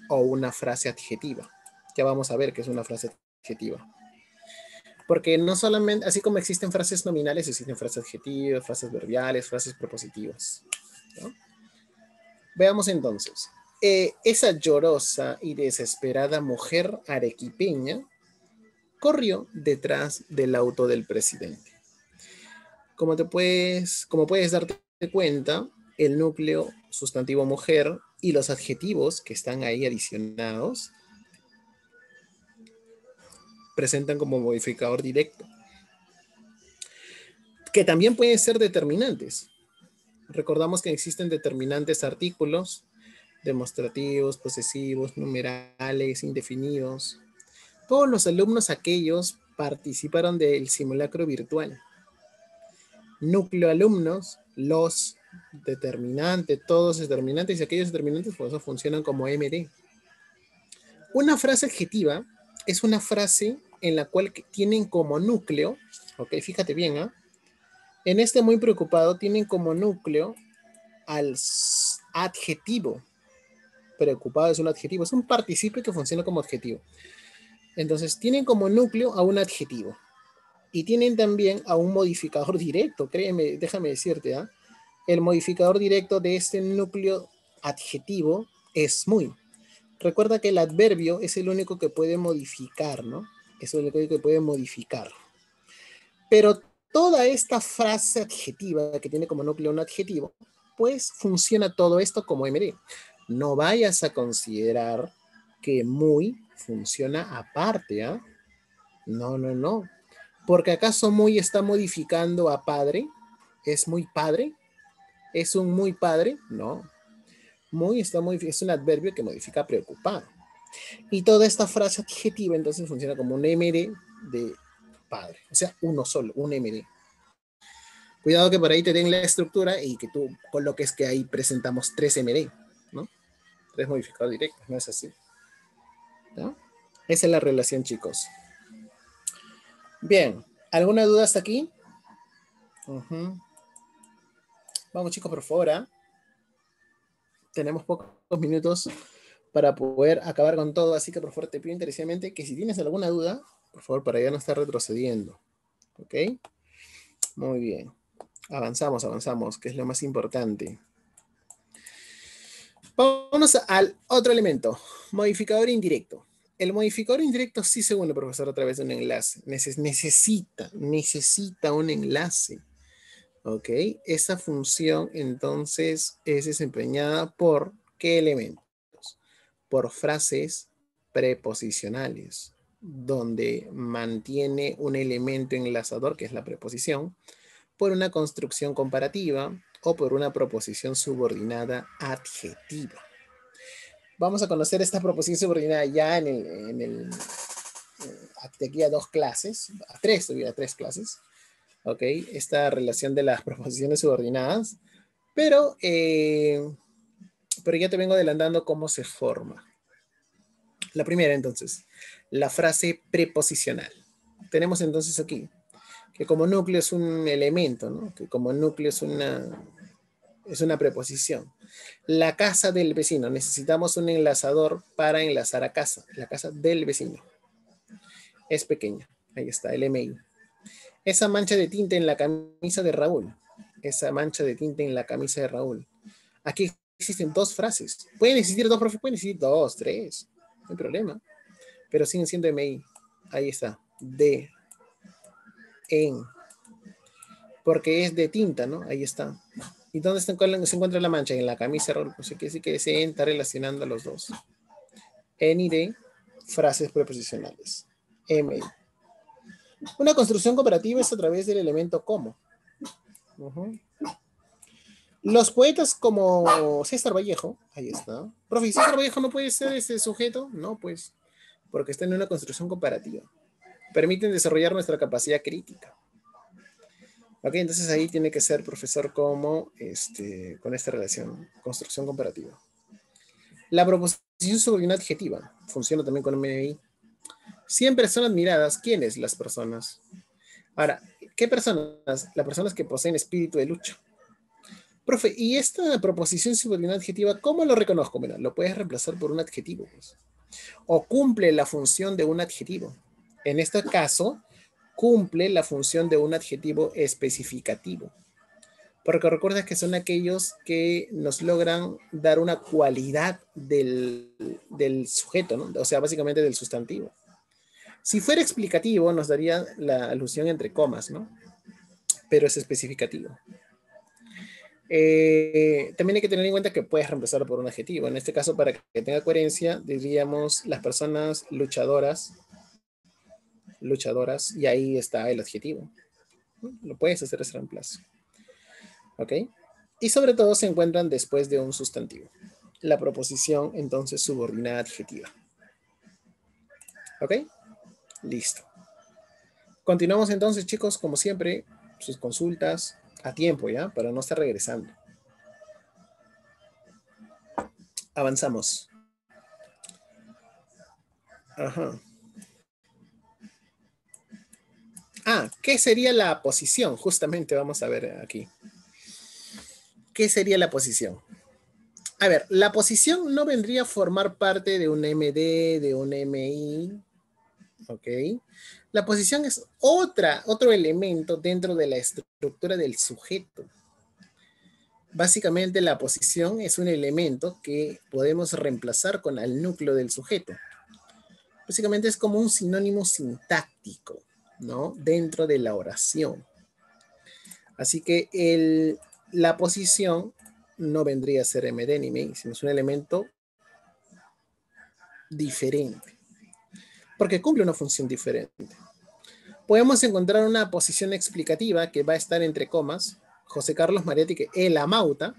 o una frase adjetiva? Ya vamos a ver qué es una frase adjetiva. Porque no solamente, así como existen frases nominales, existen frases adjetivas, frases verbiales, frases propositivas, ¿no? Veamos entonces. Esa llorosa y desesperada mujer arequipeña corrió detrás del auto del presidente. Como puedes darte cuenta, el núcleo sustantivo mujer y los adjetivos que están ahí adicionados presentan como modificador directo, que también pueden ser determinantes. Recordamos que existen determinantes artículos, demostrativos, posesivos, numerales, indefinidos. Todos los alumnos aquellos participaron del simulacro virtual. Núcleo alumnos, los determinantes, todos determinantes y aquellos determinantes, por eso funcionan como MD. Una frase adjetiva es una frase en la cual tienen como núcleo, ok, fíjate bien, ¿eh? En este muy preocupado tienen como núcleo al adjetivo. Preocupado es un adjetivo, es un participio que funciona como adjetivo. Entonces, tienen como núcleo a un adjetivo y tienen también a un modificador directo, créeme, déjame decirte, ¿eh? El modificador directo de este núcleo adjetivo es muy. Recuerda que el adverbio es el único que puede modificar, ¿no? Es el único que puede modificar. Pero toda esta frase adjetiva que tiene como núcleo un adjetivo, pues funciona todo esto como MD. No vayas a considerar que muy funciona aparte, ¿ah? No, no, no. Porque acaso muy está modificando a padre. ¿Es muy padre? ¿Es un muy padre? No. Muy es un adverbio que modifica preocupado. Y toda esta frase adjetiva entonces funciona como un MD de padre. O sea, uno solo, un MD. Cuidado que por ahí te den la estructura y que tú coloques que ahí presentamos 3 MD, ¿no? 3 modificadores directos, no es así. ¿No? Esa es la relación, chicos. Bien, ¿alguna duda hasta aquí? Vamos, chicos, por favor. Tenemos pocos minutos para poder acabar con todo, así que por favor te pido encarecidamente que si tienes alguna duda, por favor, para ya no estar retrocediendo. ¿Ok? Muy bien. Avanzamos, que es lo más importante. Vamos al otro elemento, modificador indirecto. El modificador indirecto sí se une, profesor, a través de un enlace. Necesita un enlace. ¿Ok? Esa función, entonces, es desempeñada por ¿qué elementos? Por frases preposicionales, donde mantiene un elemento enlazador, que es la preposición, por una construcción comparativa o por una proposición subordinada adjetiva. Vamos a conocer esta proposición subordinada ya de aquí a 2 clases, a 3 clases, ¿ok? Esta relación de las proposiciones subordinadas, pero ya te vengo adelantando cómo se forma. La primera, entonces, la frase preposicional. Tenemos entonces aquí que como núcleo es un elemento, ¿no? Que como núcleo es una preposición. La casa del vecino. Necesitamos un enlazador para enlazar a casa. La casa del vecino. Es pequeña. Ahí está, el MI. Esa mancha de tinta en la camisa de Raúl. Esa mancha de tinta en la camisa de Raúl. Aquí existen 2 frases. Pueden existir 2, profe, pueden existir 2, 3. No hay problema. Pero siguen siendo MI. Ahí está. De. En. Porque es de tinta, ¿no? Ahí está. ¿Y dónde se encuentra la mancha? En la camisa. Pues que sí que se está relacionando a los dos. En y de frases preposicionales. M. Una construcción comparativa es a través del elemento como. Los poetas como César Vallejo, ahí está. Profe, ¿César Vallejo no puede ser ese sujeto? No, pues, porque está en una construcción comparativa. Permiten desarrollar nuestra capacidad crítica. Ok, entonces ahí tiene que ser profesor como, con esta relación, construcción comparativa. La proposición subordinada adjetiva, funciona también con MI. 100 personas miradas, ¿quiénes? Las personas. Ahora, ¿qué personas? Las personas que poseen espíritu de lucha. Profe, ¿y esta proposición subordinada adjetiva, cómo lo reconozco? Mira, lo puedes reemplazar por un adjetivo, pues. O cumple la función de un adjetivo. En este caso, cumple la función de un adjetivo especificativo. Porque recuerda que son aquellos que nos logran dar una cualidad del sujeto, ¿no? O sea, básicamente del sustantivo. Si fuera explicativo, nos daría la alusión entre comas, ¿no? Pero es especificativo. También hay que tener en cuenta que puedes reemplazarlo por un adjetivo. En este caso, para que tenga coherencia, diríamos las personas luchadoras, y ahí está el adjetivo. Lo puedes hacer ese reemplazo. ¿Ok? Y sobre todo se encuentran después de un sustantivo. La proposición, entonces, subordinada adjetiva. ¿Ok? Listo. Continuamos entonces, chicos, como siempre, sus consultas a tiempo, ¿ya? Para no estar regresando. Avanzamos. Ajá. ¿Qué sería la posición? Justamente vamos a ver aquí. ¿Qué sería la posición? A ver, la posición no vendría a formar parte de un MD, de un MI, ¿ok? La posición es otro elemento dentro de la estructura del sujeto. Básicamente la posición es un elemento que podemos reemplazar con el núcleo del sujeto. Básicamente es como un sinónimo sintáctico, ¿no? Dentro de la oración. Así que la posición no vendría a ser MD ni MI, sino es un elemento diferente, porque cumple una función diferente. Podemos encontrar una posición explicativa que va a estar entre comas, José Carlos Mariátegui, el amauta.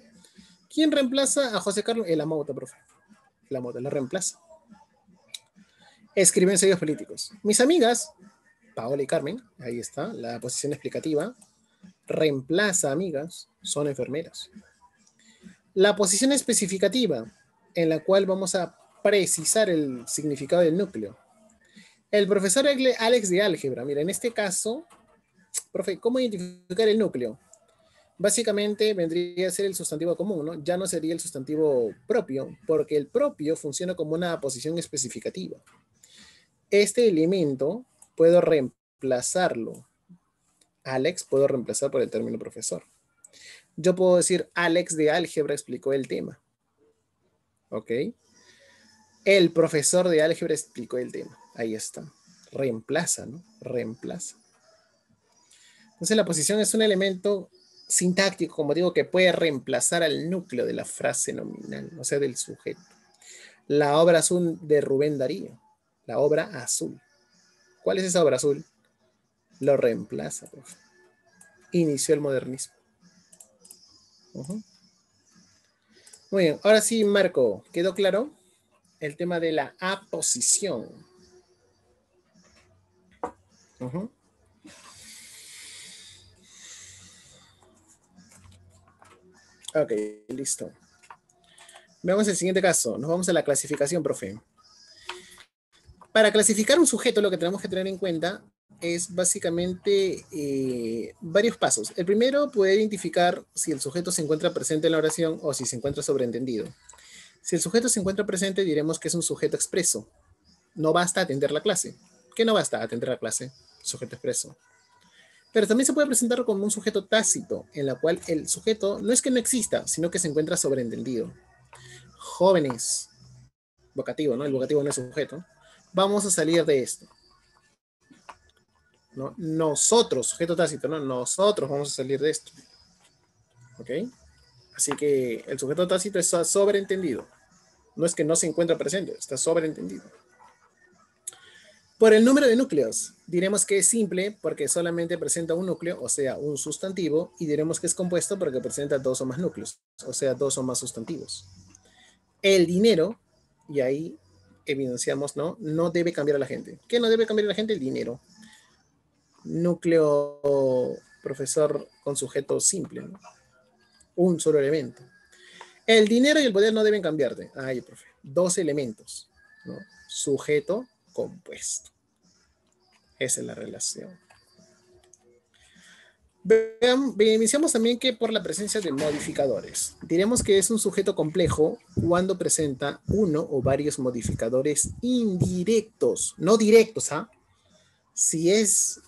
¿Quién reemplaza a José Carlos? El amauta, profe. El amauta, la reemplaza. Escriben ensayos políticos. Mis amigas, Paola y Carmen, ahí está, la posición explicativa, reemplaza amigas, son enfermeras. La posición especificativa, en la cual vamos a precisar el significado del núcleo. El profesor Alex de álgebra, mira, en este caso, profe, ¿cómo identificar el núcleo? Básicamente vendría a ser el sustantivo común, ¿no? Ya no sería el sustantivo propio, porque el propio funciona como una posición especificativa. Este elemento puedo reemplazarlo. Alex puedo reemplazar por el término profesor. Yo puedo decir Alex de álgebra explicó el tema. ¿Ok? El profesor de álgebra explicó el tema. Ahí está. Reemplaza, ¿no? Reemplaza. Entonces la posición es un elemento sintáctico, como digo, que puede reemplazar al núcleo de la frase nominal, o sea, del sujeto. La obra azul de Rubén Darío. La obra azul. ¿Cuál es esa obra azul? Lo reemplaza, profe. Inició el modernismo. Muy bien, ahora sí, Marco, ¿quedó claro el tema de la aposición? Ok, listo. Veamos el siguiente caso. Nos vamos a la clasificación, profe. Para clasificar un sujeto, lo que tenemos que tener en cuenta es básicamente varios pasos. El primero, poder identificar si el sujeto se encuentra presente en la oración o si se encuentra sobreentendido. Si el sujeto se encuentra presente, diremos que es un sujeto expreso. No basta atender la clase. ¿Qué no basta atender la clase? Sujeto expreso. Pero también se puede presentar como un sujeto tácito, en la cual el sujeto no es que no exista, sino que se encuentra sobreentendido. Jóvenes, vocativo, ¿no? El vocativo no es sujeto. Vamos a salir de esto. ¿No? Nosotros, sujeto tácito, ¿no? Nosotros vamos a salir de esto. ¿Ok? Así que el sujeto tácito está sobreentendido. No es que no se encuentra presente, está sobreentendido. Por el número de núcleos, diremos que es simple porque solamente presenta un núcleo, o sea, un sustantivo, y diremos que es compuesto porque presenta dos o más núcleos, o sea, dos o más sustantivos. El dinero, y ahí evidenciamos, ¿no? No debe cambiar a la gente. ¿Qué no debe cambiar a la gente? El dinero. Núcleo, profesor, con sujeto simple, ¿no? Un solo elemento. El dinero y el poder no deben cambiarte. Ay, profe. Dos elementos, ¿no? Sujeto compuesto. Esa es la relación. Iniciamos también que por la presencia de modificadores. Diremos que es un sujeto complejo cuando presenta uno o varios modificadores indirectos, no directos, ¿ah? Si es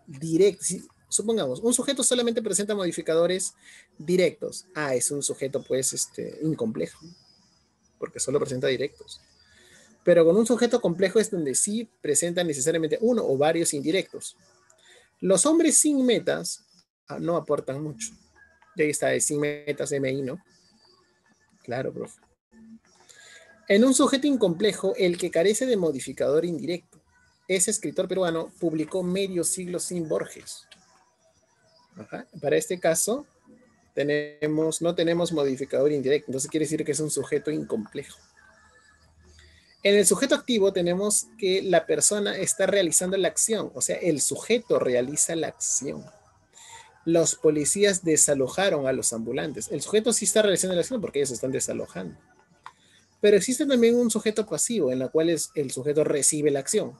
directo, supongamos, un sujeto solamente presenta modificadores directos. Ah, es un sujeto pues incomplejo, porque solo presenta directos. Pero con un sujeto complejo es donde sí presenta necesariamente uno o varios indirectos. Los hombres sin metas no aportan mucho. Y ahí está, sin metas MI, ¿no? Claro, profe. En un sujeto incomplejo, el que carece de modificador indirecto. Ese escritor peruano publicó medio siglo sin Borges. Ajá. Para este caso, no tenemos modificador indirecto. Entonces quiere decir que es un sujeto incomplejo. En el sujeto activo tenemos que la persona está realizando la acción. O sea, el sujeto realiza la acción. Los policías desalojaron a los ambulantes. El sujeto sí está realizando la acción porque ellos están desalojando. Pero existe también un sujeto pasivo en la cual el sujeto recibe la acción.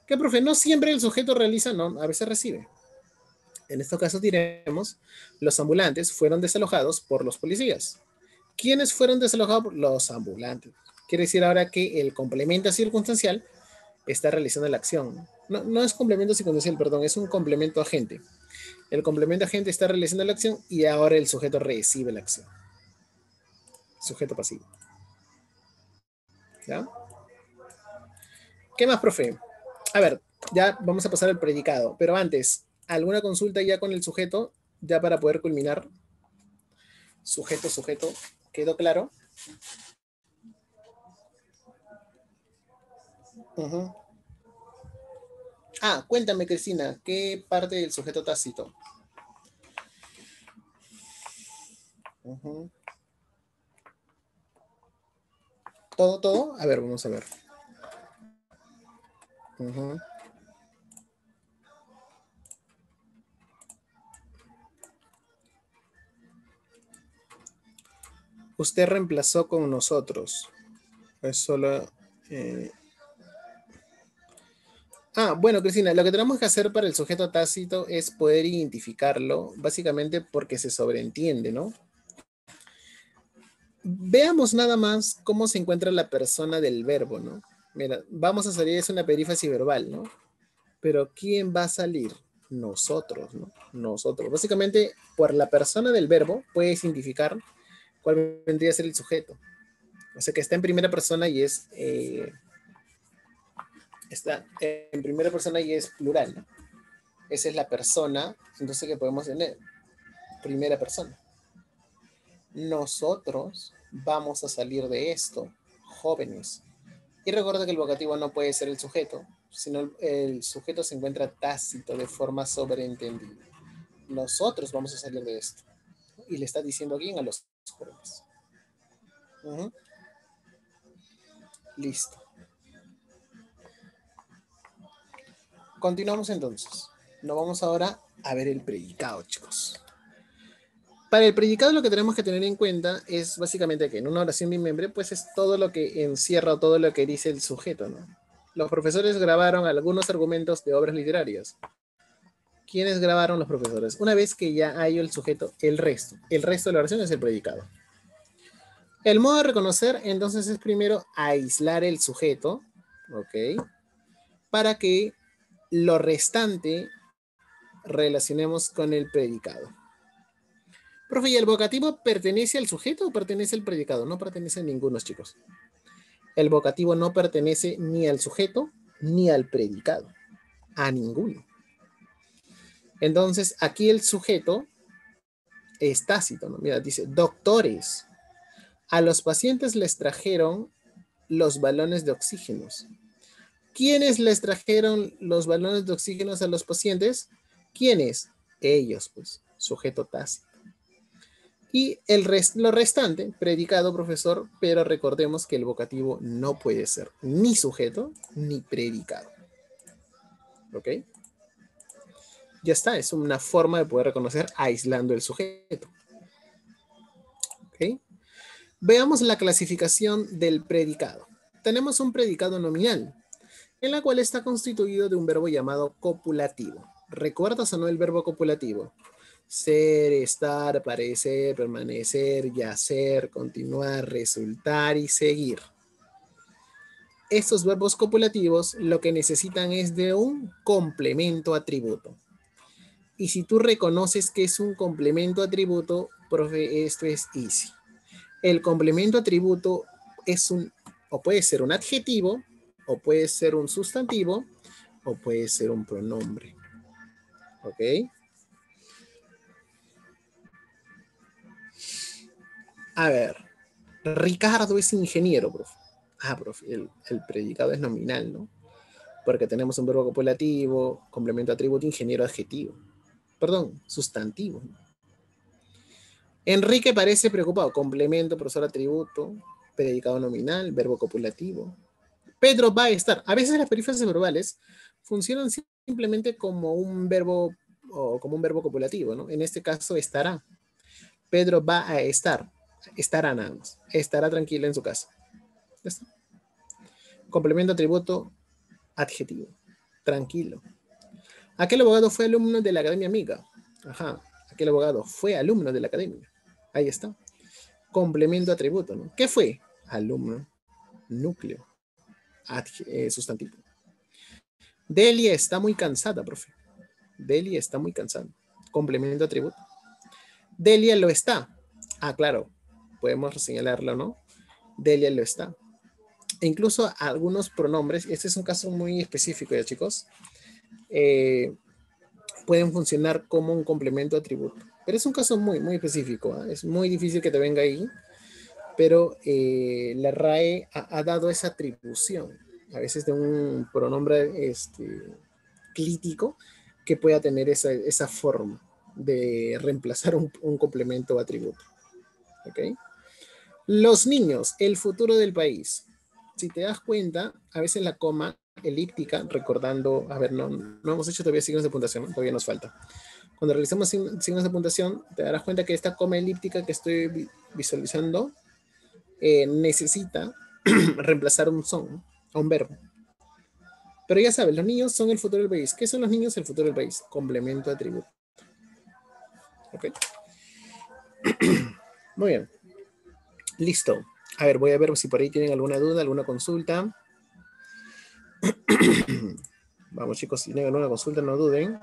¿Qué, profe? No siempre el sujeto realiza, no, a veces recibe. En este caso diremos, los ambulantes fueron desalojados por los policías. ¿Quiénes fueron desalojados? Por los ambulantes. Quiere decir ahora que el complemento circunstancial está realizando la acción. No es complemento circunstancial, perdón, es un complemento agente. El complemento agente está realizando la acción y ahora el sujeto recibe la acción. Sujeto pasivo. ¿Ya? ¿Qué más, profe? A ver, ya vamos a pasar al predicado, pero antes, ¿alguna consulta ya con el sujeto? Ya para poder culminar. Sujeto. ¿Quedó claro? Ah, cuéntame, Cristina, ¿qué parte del sujeto tácito? ¿Todo, todo? A ver, vamos a ver. Ujú. Usted reemplazó con nosotros. Es solo... eh, bueno, Cristina, lo que tenemos que hacer para el sujeto tácito es poder identificarlo, básicamente porque se sobreentiende, ¿no? Veamos nada más cómo se encuentra la persona del verbo, ¿no? Mira, vamos a salir, es una perífrasis verbal, ¿no? Pero ¿quién va a salir? Nosotros, ¿no? Nosotros. Básicamente, por la persona del verbo, puedes identificar cuál vendría a ser el sujeto. O sea, que está en primera persona y está en primera persona y es plural, ¿no? Esa es la persona, entonces, que podemos tener primera persona. Nosotros vamos a salir de esto, jóvenes. Y recuerda que el vocativo no puede ser el sujeto, sino el sujeto se encuentra tácito de forma sobreentendida. Nosotros vamos a salir de esto. Y le está diciendo a quién, a los jóvenes. Uh-huh. Listo. Continuamos entonces. Nos vamos ahora a ver el predicado, chicos. Para el predicado lo que tenemos que tener en cuenta es básicamente que en una oración bimembre pues es todo lo que encierra o todo lo que dice el sujeto, ¿no? Los profesores grabaron algunos argumentos de obras literarias. ¿Quiénes grabaron? Los profesores. Una vez que ya hay el sujeto, el resto de la oración es el predicado. El modo de reconocer entonces es primero aislar el sujeto, ¿ok? Para que lo restante relacionemos con el predicado. Profe, ¿y el vocativo pertenece al sujeto o pertenece al predicado? No pertenece a ninguno, chicos. El vocativo no pertenece ni al sujeto ni al predicado. A ninguno. Entonces, aquí el sujeto es tácito, ¿no? Mira, dice, doctores, a los pacientes les trajeron los balones de oxígeno. ¿Quiénes les trajeron los balones de oxígeno a los pacientes? ¿Quiénes? Ellos, pues, sujeto tácito. Y lo restante, predicado, profesor, pero recordemos que el vocativo no puede ser ni sujeto ni predicado. ¿Ok? Ya está, es una forma de poder reconocer aislando el sujeto. ¿Ok? Veamos la clasificación del predicado. Tenemos un predicado nominal, en la cual está constituido de un verbo llamado copulativo. ¿Recuerdas o no el verbo copulativo? Ser, estar, parecer, permanecer, yacer, continuar, resultar y seguir. Estos verbos copulativos lo que necesitan es de un complemento atributo. Y si tú reconoces que es un complemento atributo, profe, esto es easy. El complemento atributo es o puede ser un adjetivo, o puede ser un sustantivo, o puede ser un pronombre. ¿Ok? A ver, Ricardo es ingeniero, profe. Profe, el predicado es nominal, ¿no? Porque tenemos un verbo copulativo, complemento atributo, ingeniero adjetivo. Perdón, sustantivo. Enrique parece preocupado, complemento, profesor atributo, predicado nominal, verbo copulativo. Pedro va a estar. A veces las perifrasis verbales funcionan simplemente como un verbo o como un verbo copulativo, ¿no? En este caso, estará. Pedro va a estar. Estará nada más. Estará tranquilo en su casa. ¿Ya está? Complemento, atributo, adjetivo. Tranquilo. Aquel abogado fue alumno de la Academia Amiga. Ajá. Aquel abogado fue alumno de la Academia. Ahí está. Complemento, atributo, ¿no? ¿Qué fue? Alumno. Núcleo. Sustantivo. Delia está muy cansada, profe. Delia está muy cansada. Complemento, atributo. Delia lo está. Claro. Podemos señalarlo, ¿no? Delia lo está. E incluso algunos pronombres, este es un caso muy específico ya, chicos, pueden funcionar como un complemento atributo. Pero es un caso muy, muy específico. Es muy difícil que te venga ahí, pero la RAE ha dado esa atribución, a veces de un pronombre clítico que pueda tener esa forma de reemplazar un complemento o atributo. ¿Ok? Los niños, el futuro del país. si te das cuenta, a veces la coma elíptica, recordando, a ver, no hemos hecho todavía signos de puntuación, ¿no? Todavía nos falta. Cuando realizamos signos de puntuación, te darás cuenta que esta coma elíptica que estoy visualizando necesita reemplazar un son, ¿no? A un verbo. Pero ya sabes, los niños son el futuro del país. ¿Qué son los niños? El futuro del país. Complemento atributo. ¿Ok? Muy bien. Listo. A ver, voy a ver si por ahí tienen alguna duda, alguna consulta. Vamos, chicos, si tienen alguna consulta, no duden.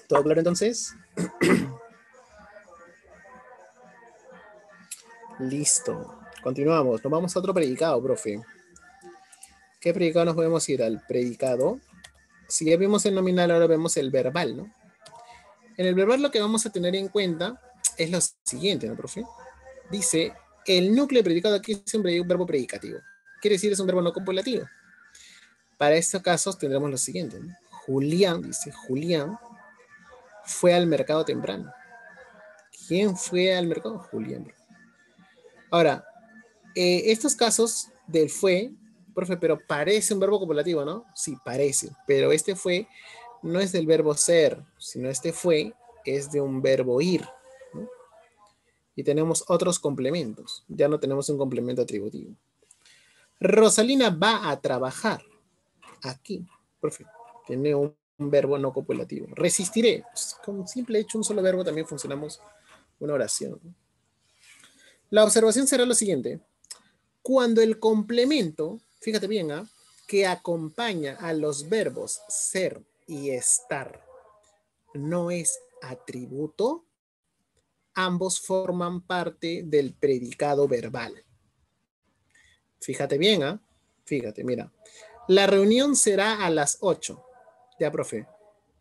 ¿Todo claro entonces? Listo. Continuamos. Nos vamos a otro predicado, profe. ¿Qué predicado nos podemos ir? Al predicado. Si ya vimos el nominal, ahora vemos el verbal, ¿no? En el verbal lo que vamos a tener en cuenta es lo siguiente, ¿no, profe? Dice, el núcleo de predicado aquí es un verbo predicativo. Quiere decir, es un verbo no copulativo. Para estos casos tendremos lo siguiente, ¿no? Julián, dice, Julián fue al mercado temprano. ¿Quién fue al mercado? Julián. Ahora, estos casos del fue, profe, pero parece un verbo copulativo, ¿no? Sí, parece, pero este fue no es del verbo ser, sino este fue es de un verbo ir, ¿no? Y tenemos otros complementos, ya no tenemos un complemento atributivo. Rosalina va a trabajar. Aquí, profe, tiene un verbo no copulativo. Resistiré. Pues, con simple hecho, un solo verbo también funcionamos una oración. La observación será lo siguiente. Cuando el complemento, fíjate bien, que acompaña a los verbos ser y estar no es atributo, ambos forman parte del predicado verbal. Fíjate bien, fíjate, mira. La reunión será a las 8. Ya, profe.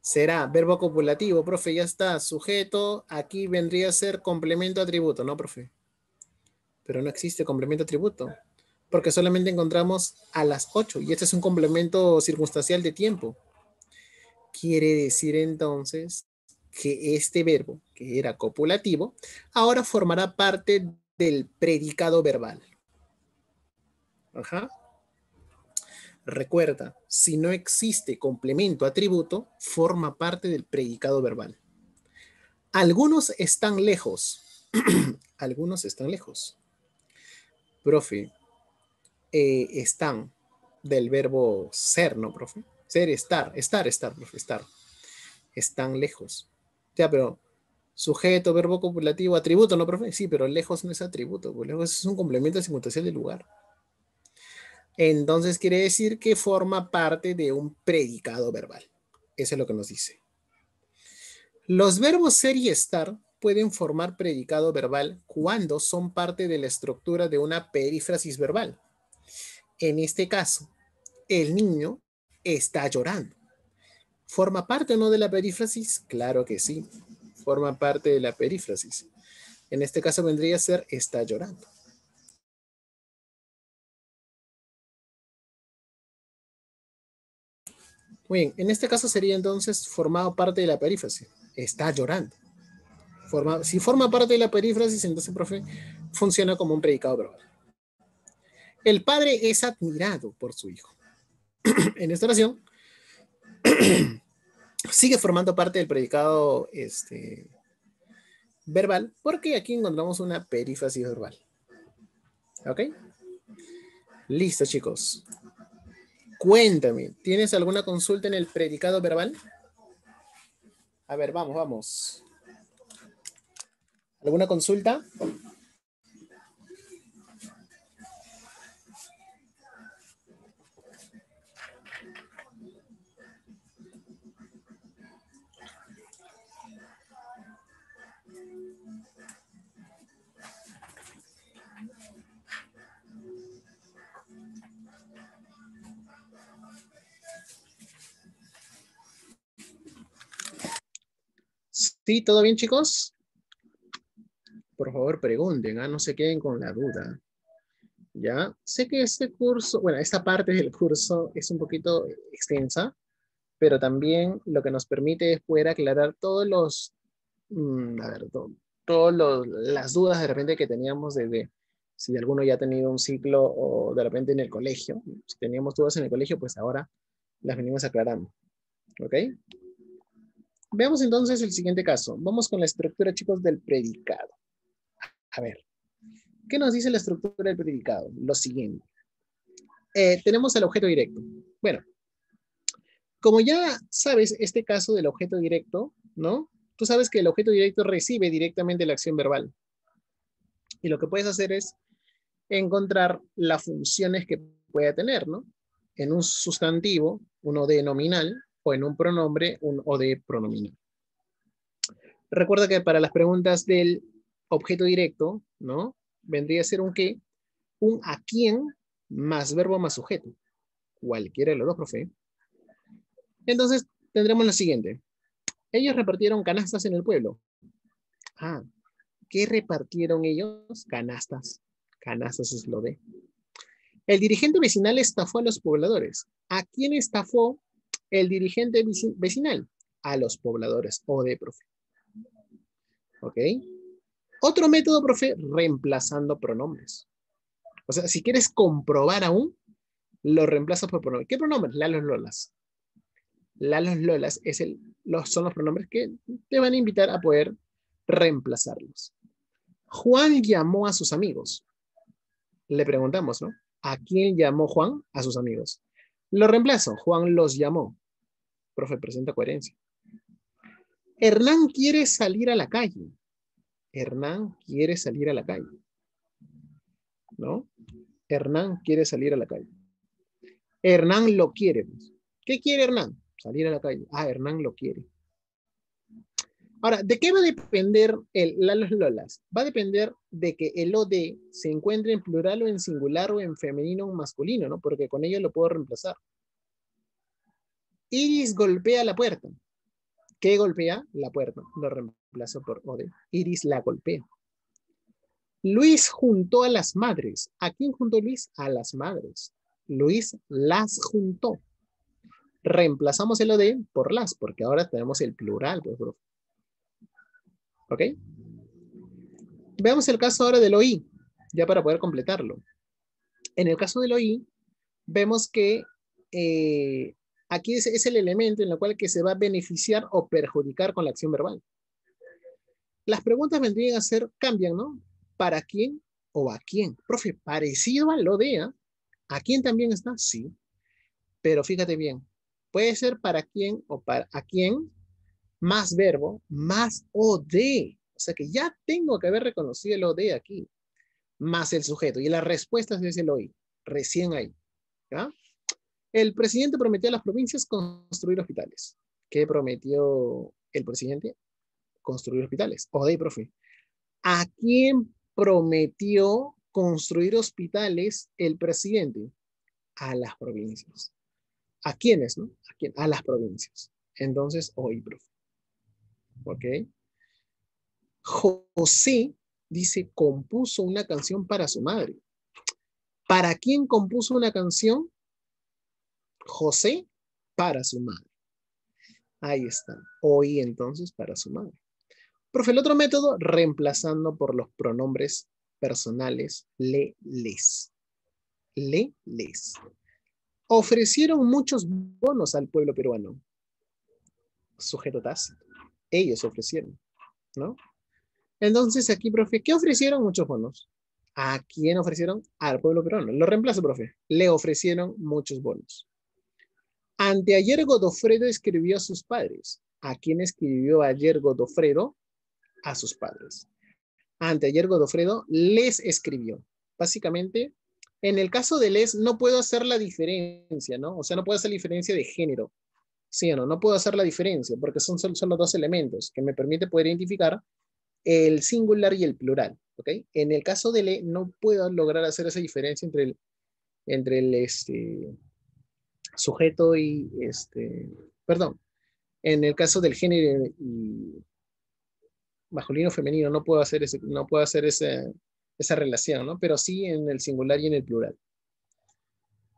Será verbo copulativo, profe, ya está. Sujeto, aquí vendría a ser complemento atributo, ¿no, profe? Pero no existe complemento atributo, porque solamente encontramos a las 8 y este es un complemento circunstancial de tiempo. Quiere decir entonces que este verbo, que era copulativo, ahora formará parte del predicado verbal. Ajá. Recuerda, si no existe complemento atributo, forma parte del predicado verbal. Algunos están lejos. Algunos están lejos. Profe, están del verbo ser, ¿no, profe? Ser, estar, profe, estar. Están lejos. Ya, pero sujeto, verbo copulativo, atributo, ¿no, profe? Sí, pero lejos no es atributo, pues lejos es un complemento circunstancial del lugar. Entonces quiere decir que forma parte de un predicado verbal. Eso es lo que nos dice. Los verbos ser y estar pueden formar predicado verbal cuando son parte de la estructura de una perífrasis verbal. En este caso, el niño está llorando. ¿Forma parte o no de la perífrasis? Claro que sí. Forma parte de la perífrasis. En este caso vendría a ser está llorando. Muy bien, en este caso sería entonces formado parte de la perífrasis. Está llorando. Si forma parte de la perífrasis, entonces, profe, funciona como un predicado verbal. El padre es admirado por su hijo. En esta oración, sigue formando parte del predicado verbal, porque aquí encontramos una perífrasis verbal. ¿Ok? Listo, chicos. Cuéntame, ¿tienes alguna consulta en el predicado verbal? A ver, vamos. ¿Alguna consulta? ¿Sí? ¿Todo bien, chicos? Por favor, pregunten, no se queden con la duda. Ya, sé que este curso, bueno, esta parte del curso es un poquito extensa, pero también lo que nos permite es poder aclarar todos los, las dudas de repente que teníamos desde si alguno ya ha tenido un ciclo o de repente en el colegio. Si teníamos dudas en el colegio, pues ahora las venimos aclarando. ¿Ok? Veamos entonces el siguiente caso. Vamos con la estructura, chicos, del predicado. A ver, ¿qué nos dice la estructura del predicado? Lo siguiente. Tenemos el objeto directo. Bueno, como ya sabes este caso del objeto directo, ¿no? Tú sabes que el objeto directo recibe directamente la acción verbal. Y lo que puedes hacer es encontrar las funciones que pueda tener, ¿no? En un sustantivo, un OD nominal, o en un pronombre, un OD pronominal. Recuerda que para las preguntas del objeto directo, ¿no? Vendría a ser un qué, un a quién más verbo más sujeto. Cualquiera de los dos, profe. Entonces, tendremos lo siguiente. Ellos repartieron canastas en el pueblo. Ah, ¿qué repartieron ellos? Canastas. Canastas es lo de. El dirigente vecinal estafó a los pobladores. ¿A quién estafó el dirigente vecinal? A los pobladores. O de, profe. ¿Ok? Otro método, profe, reemplazando pronombres. O sea, si quieres comprobar aún, lo reemplazas por pronombres. ¿Qué pronombres? Lalos, lolas. Lalos, lolas son los pronombres que te van a invitar a poder reemplazarlos. Juan llamó a sus amigos. Le preguntamos, ¿no? ¿A quién llamó Juan? A sus amigos. Lo reemplazo. Juan los llamó. Profe, presenta coherencia. Hernán quiere salir a la calle. Hernán quiere salir a la calle. ¿No? Hernán quiere salir a la calle. Hernán lo quiere. ¿Qué quiere Hernán? Salir a la calle. Ah, Hernán lo quiere. Ahora, ¿de qué va a depender el lalos lolas? Va a depender de que el OD se encuentre en plural o en singular o en femenino o masculino, ¿no? Porque con ello lo puedo reemplazar. Iris golpea la puerta. ¿Qué golpea? La puerta. Lo reemplazo por OD. Iris la golpea. Luis juntó a las madres. ¿A quién juntó Luis? A las madres. Luis las juntó. Reemplazamos el OD por las, porque ahora tenemos el plural, pues, profe. ¿Ok? Veamos el caso ahora del OI, ya para poder completarlo. En el caso del OI, vemos que aquí es el elemento en el cual que se va a beneficiar o perjudicar con la acción verbal. Las preguntas vendrían a ser, cambian, ¿no? ¿Para quién o a quién? Profe, parecido al OD, ¿eh? ¿A quién también está? Sí. Pero fíjate bien, puede ser para quién o para a quién, más verbo, más OD. O sea que ya tengo que haber reconocido el OD aquí, más el sujeto. Y la respuesta es el OI, recién ahí. ¿Ya? El presidente prometió a las provincias construir hospitales. ¿Qué prometió el presidente? Construir hospitales. OD, profe. ¿A quién prometió construir hospitales el presidente? A las provincias. ¿A quiénes, no? ¿A quién? A las provincias. Entonces, OI, profe. ¿Ok? José, dice, compuso una canción para su madre. ¿Para quién compuso una canción? José, para su madre. Ahí está. Hoy entonces para su madre. Profe, el otro método, reemplazando por los pronombres personales, le, les. Le, les. Ofrecieron muchos bonos al pueblo peruano. Sujeto tácito. Ellos ofrecieron, ¿no? Entonces aquí, profe, ¿qué ofrecieron? Muchos bonos. ¿A quién ofrecieron? Al pueblo peruano. Lo reemplazo, profe. Le ofrecieron muchos bonos. Anteayer Godofredo escribió a sus padres. ¿A quién escribió ayer Godofredo? A sus padres. Anteayer Godofredo les escribió. Básicamente, en el caso de les no puedo hacer la diferencia, ¿no? O sea, no puedo hacer la diferencia de género. ¿Sí o no? No puedo hacer la diferencia porque son solo dos elementos que me permite poder identificar el singular y el plural. ¿Ok? En el caso de le no puedo lograr hacer esa diferencia entre el sujeto y perdón, en el caso del género y masculino femenino no puedo hacer esa relación, ¿no? Pero sí en el singular y en el plural.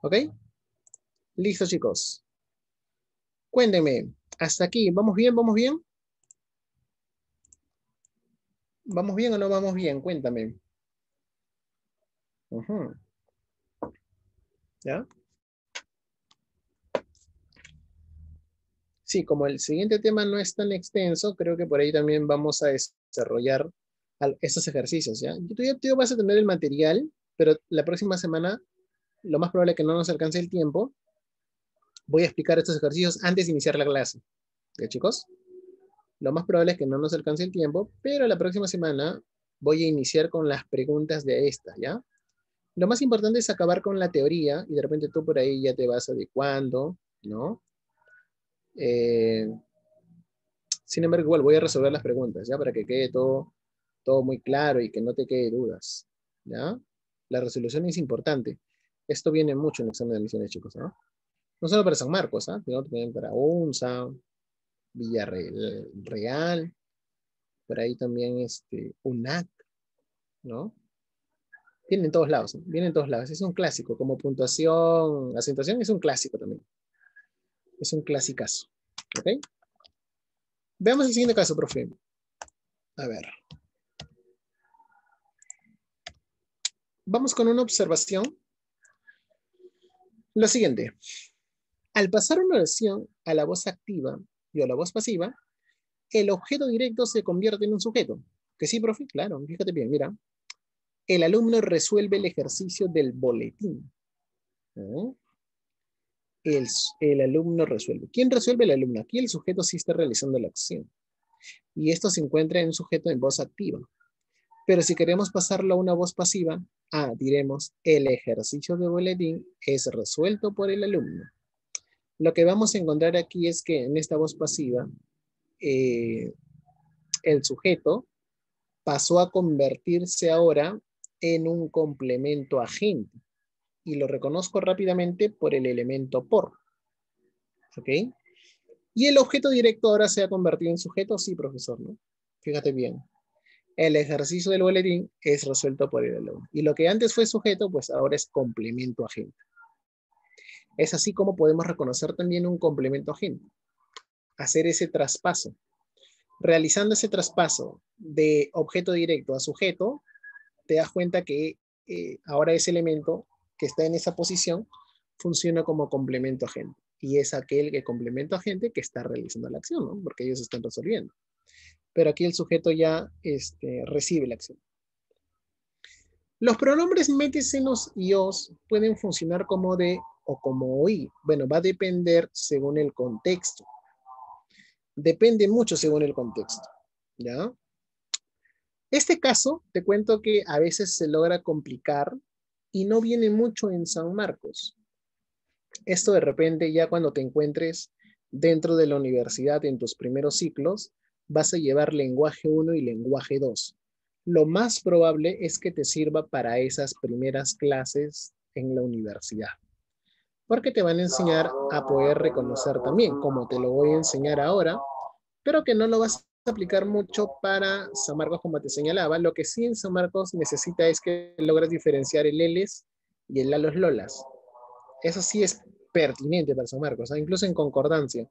¿Ok? Listo, chicos. Cuénteme, hasta aquí, ¿vamos bien? ¿Vamos bien? ¿Vamos bien o no vamos bien? Cuéntame. Ujú. ¿Ya? Sí, como el siguiente tema no es tan extenso, creo que por ahí también vamos a desarrollar estos ejercicios, ¿ya? Tú ya vas a tener el material, pero la próxima semana, lo más probable es que no nos alcance el tiempo, voy a explicar estos ejercicios antes de iniciar la clase. ¿Ya, chicos? Lo más probable es que no nos alcance el tiempo, pero la próxima semana voy a iniciar con las preguntas de esta, ¿ya? Lo más importante es acabar con la teoría y de repente tú por ahí ya te vas adecuando, ¿no? Eh, Sin embargo, igual voy a resolver las preguntas, ¿ya? Para que quede todo muy claro y que no te quede dudas, ¿ya? La resolución es importante. Esto viene mucho en el examen de admisiones, chicos, ¿no? No solo para San Marcos, ¿ah? Sino también para UNSA, Villarreal, por ahí también UNAC, ¿no? Viene en todos lados, ¿no? Viene en todos lados. Es un clásico, como puntuación, acentuación, es un clásico también. Es un clasicazo, ¿ok? Veamos el siguiente caso, profe. A ver. Vamos con una observación. Lo siguiente. Al pasar una oración a la voz activa y a la voz pasiva, el objeto directo se convierte en un sujeto. ¿Que sí, profe? Claro, fíjate bien, mira. El alumno resuelve el ejercicio del boletín. ¿No? El alumno resuelve. ¿Quién resuelve? El alumno. Aquí el sujeto sí está realizando la acción. Y esto se encuentra en un sujeto en voz activa. Pero si queremos pasarlo a una voz pasiva, diremos, el ejercicio de boletín es resuelto por el alumno. Lo que vamos a encontrar aquí es que en esta voz pasiva, el sujeto pasó a convertirse ahora en un complemento agente. Y lo reconozco rápidamente por el elemento por. ¿Ok? Y el objeto directo ahora se ha convertido en sujeto. Sí, profesor, ¿no? Fíjate bien. El ejercicio del boletín es resuelto por el alumno. Y lo que antes fue sujeto, pues ahora es complemento agente. Es así como podemos reconocer también un complemento agente. Hacer ese traspaso. Realizando ese traspaso de objeto directo a sujeto, te das cuenta que ahora ese elemento que está en esa posición funciona como complemento agente. Y es aquel que complemento agente que está realizando la acción, ¿no? Porque ellos están resolviendo. Pero aquí el sujeto ya recibe la acción. Los pronombres mete, senos y os pueden funcionar como de o como oí. Bueno, va a depender según el contexto. Depende mucho según el contexto. ¿Ya? Este caso, te cuento que a veces se logra complicar y no viene mucho en San Marcos. Esto de repente ya cuando te encuentres dentro de la universidad en tus primeros ciclos, vas a llevar lenguaje 1 y lenguaje 2. Lo más probable es que te sirva para esas primeras clases en la universidad. Porque te van a enseñar a poder reconocer también, como te lo voy a enseñar ahora, pero que no lo vas a aplicar mucho para San Marcos como te señalaba. Lo que sí en San Marcos necesita es que logres diferenciar el Ls y el Lalos Lolas. Eso sí es pertinente para San Marcos, ¿eh? Incluso en concordancia.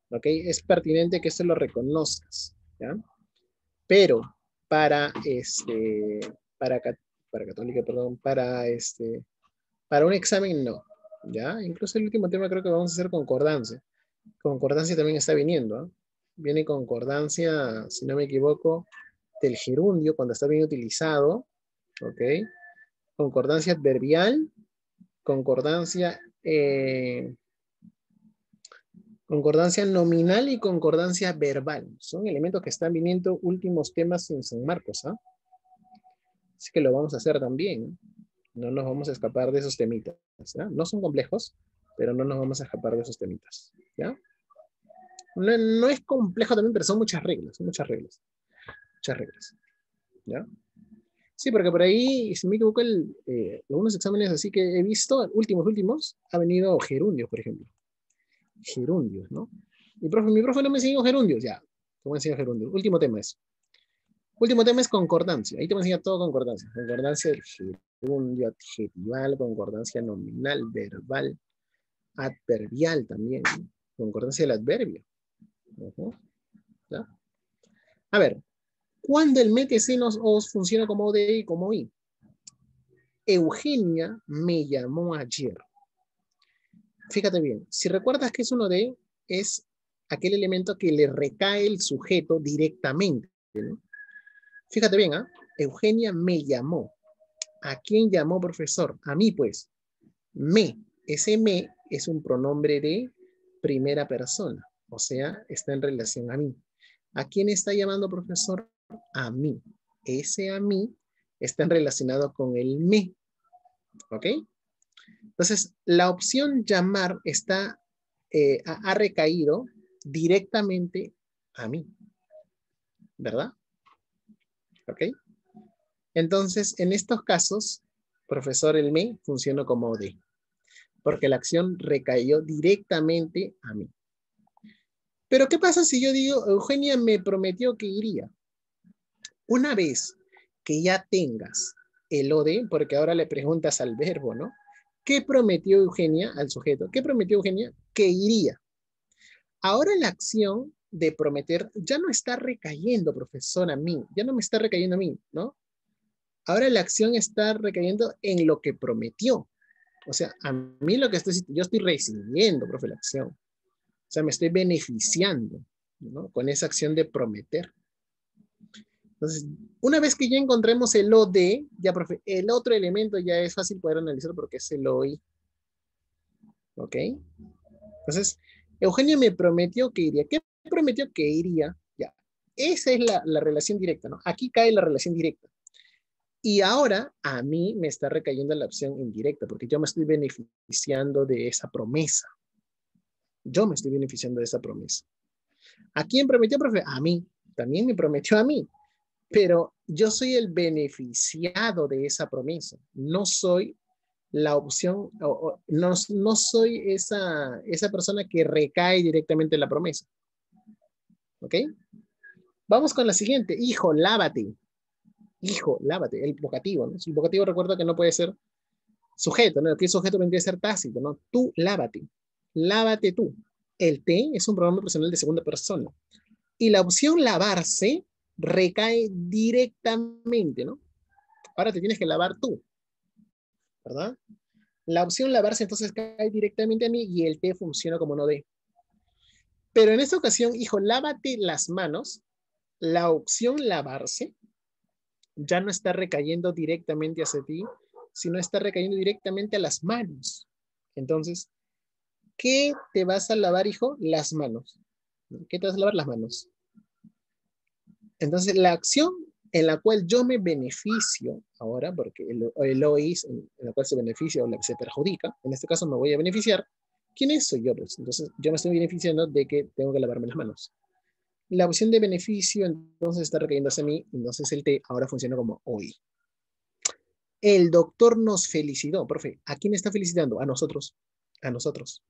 ¿Ok? Es pertinente que esto lo reconozcas. ¿Ya? Pero para para, para católica, perdón, para un examen no. ¿Ya? Incluso el último tema creo que vamos a hacer concordancia. Concordancia también está viniendo. ¿Eh? Viene concordancia, si no me equivoco, del gerundio cuando está bien utilizado. ¿Ok? Concordancia adverbial, concordancia concordancia nominal y concordancia verbal. Son elementos que están viniendo últimos temas en San Marcos. ¿Ah? Así que lo vamos a hacer también. No nos vamos a escapar de esos temitas. ¿Ya? No son complejos, pero no nos vamos a escapar de esos temitas. ¿Ya? No es complejo también, pero son muchas reglas. Son muchas reglas. Muchas reglas. ¿Ya? Sí, porque por ahí, si me equivoco, algunos exámenes así que he visto, últimos, ha venido gerundios, por ejemplo. Gerundios, ¿no? Mi profe no me enseñó gerundios, ya. ¿Cómo enseñó gerundios? Último tema es. Último tema es concordancia. Ahí te voy a enseñar todo concordancia. Concordancia del gerundio, adjetival, concordancia nominal, verbal, adverbial también. Concordancia del adverbio. Ujú. ¿Ya? A ver, ¿cuándo el MTC nos funciona como ODE y como I? Eugenia me llamó ayer. Fíjate bien, si recuerdas que es un ODE, es aquel elemento que le recae el sujeto directamente, ¿no? Fíjate bien, ¿ah? Eugenia me llamó. ¿A quién llamó, profesor? A mí, pues. Me. Ese me es un pronombre de primera persona. O sea, está en relación a mí. ¿A quién está llamando, profesor? A mí. Ese a mí está relacionado con el me. ¿Ok? Entonces, la opción llamar ha recaído directamente a mí. ¿Verdad? ¿Ok? Entonces, en estos casos, profesor, el me funciona como de, porque la acción recayó directamente a mí. Pero, ¿qué pasa si yo digo, Eugenia me prometió que iría? Una vez que ya tengas el OD, porque ahora le preguntas al verbo, ¿no? ¿Qué prometió Eugenia al sujeto? ¿Qué prometió Eugenia? Que iría. Ahora la acción de prometer ya no está recayendo, profesor, a mí. Ya no me está recayendo a mí, ¿no? Ahora la acción está recayendo en lo que prometió. O sea, a mí lo que yo estoy recibiendo, profe, la acción. O sea, me estoy beneficiando, ¿no? Con esa acción de prometer. Entonces, una vez que ya encontremos el OD, ya, profe, el otro elemento ya es fácil poder analizar porque es el OI. ¿Ok? Entonces, Eugenia me prometió que iría. ¿Qué prometió que iría? Ya. Esa es la relación directa, ¿no? Aquí cae la relación directa. Y ahora a mí me está recayendo la opción indirecta porque yo me estoy beneficiando de esa promesa. Yo me estoy beneficiando de esa promesa. ¿A quién prometió, profe? A mí. También me prometió a mí. Pero yo soy el beneficiado de esa promesa. No soy la opción, no soy esa persona que recae directamente en la promesa. ¿Ok? Vamos con la siguiente. Hijo, lávate. Hijo, lávate. El vocativo, ¿no? El vocativo recuerda que no puede ser sujeto, ¿no? Aquí sujeto tendría que ser tácito, ¿no? Tú, lávate. Lávate tú. El te es un pronombre personal de segunda persona. Y la opción lavarse recae directamente, ¿no? Ahora te tienes que lavar tú, ¿verdad? La opción lavarse entonces cae directamente a mí y el te funciona como no de. Pero en esta ocasión, hijo, lávate las manos. La opción lavarse ya no está recayendo directamente hacia ti, sino está recayendo directamente a las manos. Entonces, ¿qué te vas a lavar, hijo? Las manos. ¿Qué te vas a lavar? Las manos. Entonces, la acción en la cual yo me beneficio ahora, porque el OI en la cual se beneficia o la que se perjudica, en este caso me voy a beneficiar. ¿Quién es? Soy yo, pues. Entonces, yo me estoy beneficiando de que tengo que lavarme las manos. La opción de beneficio entonces está recayendo hacia mí, entonces el T ahora funciona como OI. El doctor nos felicitó, profe. ¿A quién está felicitando? A nosotros. A nosotros.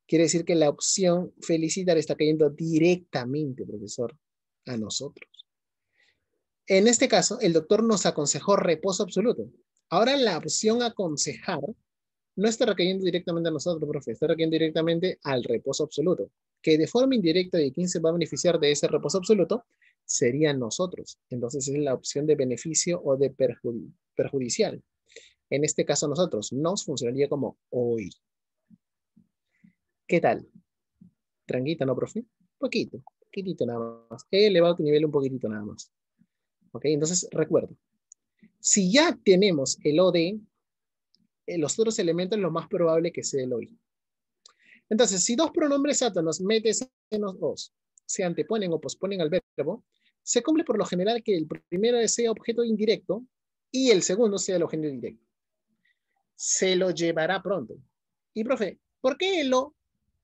Quiere decir que la opción felicitar está cayendo directamente, profesor, a nosotros. En este caso, el doctor nos aconsejó reposo absoluto. Ahora la opción aconsejar no está recayendo directamente a nosotros, profe, está recayendo directamente al reposo absoluto, que de forma indirecta de quién se va a beneficiar de ese reposo absoluto serían nosotros. Entonces es la opción de beneficio o de perjudicial. En este caso nosotros nos funcionaría como hoy. ¿Qué tal? Tranquita, ¿no, profe? Poquitito nada más. He elevado tu nivel un poquitito nada más. ¿Ok? Entonces, recuerdo. Si ya tenemos el OD, los otros elementos lo más probable que sea el OI. Entonces, si dos pronombres átonos, metes en los dos, se anteponen o posponen al verbo, se cumple por lo general que el primero sea objeto indirecto y el segundo sea el objeto directo. Se lo llevará pronto. Y, profe, ¿por qué el O?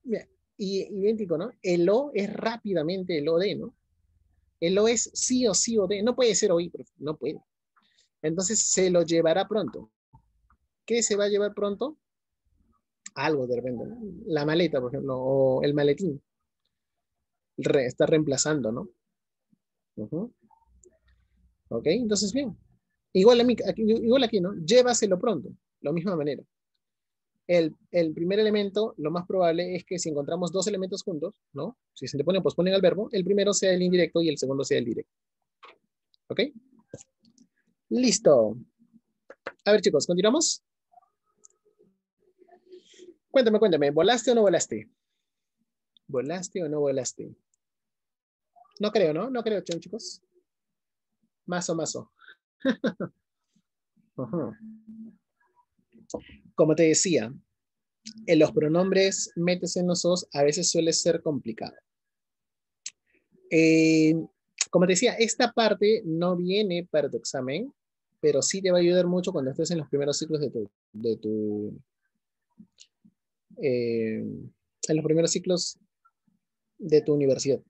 Mira, idéntico, ¿no? El O es rápidamente el OD, ¿no? El O es sí o sí o D. No puede ser OI, profe. No puede. Entonces, se lo llevará pronto. ¿Qué se va a llevar pronto? Algo de repente, ¿no? La maleta, por ejemplo, o el maletín. Está reemplazando, ¿no? Ok, entonces bien. Igual aquí, ¿no? Llévaselo pronto, la misma manera. el primer elemento, lo más probable es que si encontramos dos elementos juntos, ¿no? Si se anteponen o posponen al verbo, el primero sea el indirecto y el segundo sea el directo. ¿Ok? Listo. A ver, chicos, ¿continuamos? Cuéntame, ¿volaste o no volaste? ¿Volaste o no volaste? No creo, ¿no? No creo, chicos. Mazo. Ajá. Como te decía, en los pronombres metes en los os a veces suele ser complicado. Como te decía, esta parte no viene para tu examen, pero sí te va a ayudar mucho cuando estés en los primeros ciclos en los primeros ciclos de tu universidad.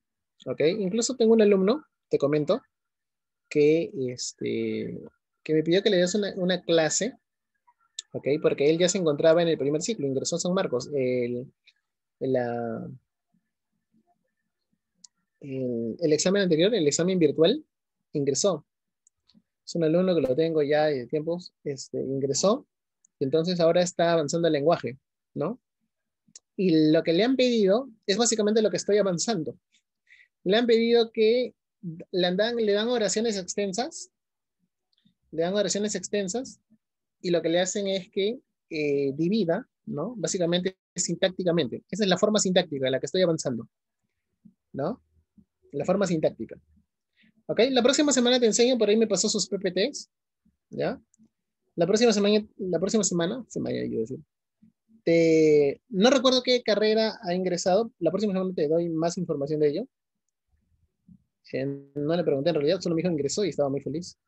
¿Ok? Incluso tengo un alumno, te comento, que, que me pidió que le des una clase, ¿ok? Porque él ya se encontraba en el primer ciclo, ingresó a San Marcos, el examen anterior, el examen virtual, ingresó. Es un alumno que lo tengo ya de tiempos, ingresó, y entonces ahora está avanzando el lenguaje, ¿no? Y lo que le han pedido es básicamente lo que estoy avanzando. Le han pedido que le dan oraciones extensas, y lo que le hacen es que divida, ¿no? Básicamente sintácticamente. Esa es la forma sintáctica, la que estoy avanzando, ¿no? La forma sintáctica. ¿Ok? La próxima semana te enseño, por ahí me pasó sus PPTs, ¿ya? La próxima semana, se me haya ido a decir, no recuerdo qué carrera ha ingresado, la próxima semana te doy más información de ello. No le pregunté en realidad, solo me dijo ingresó y estaba muy feliz.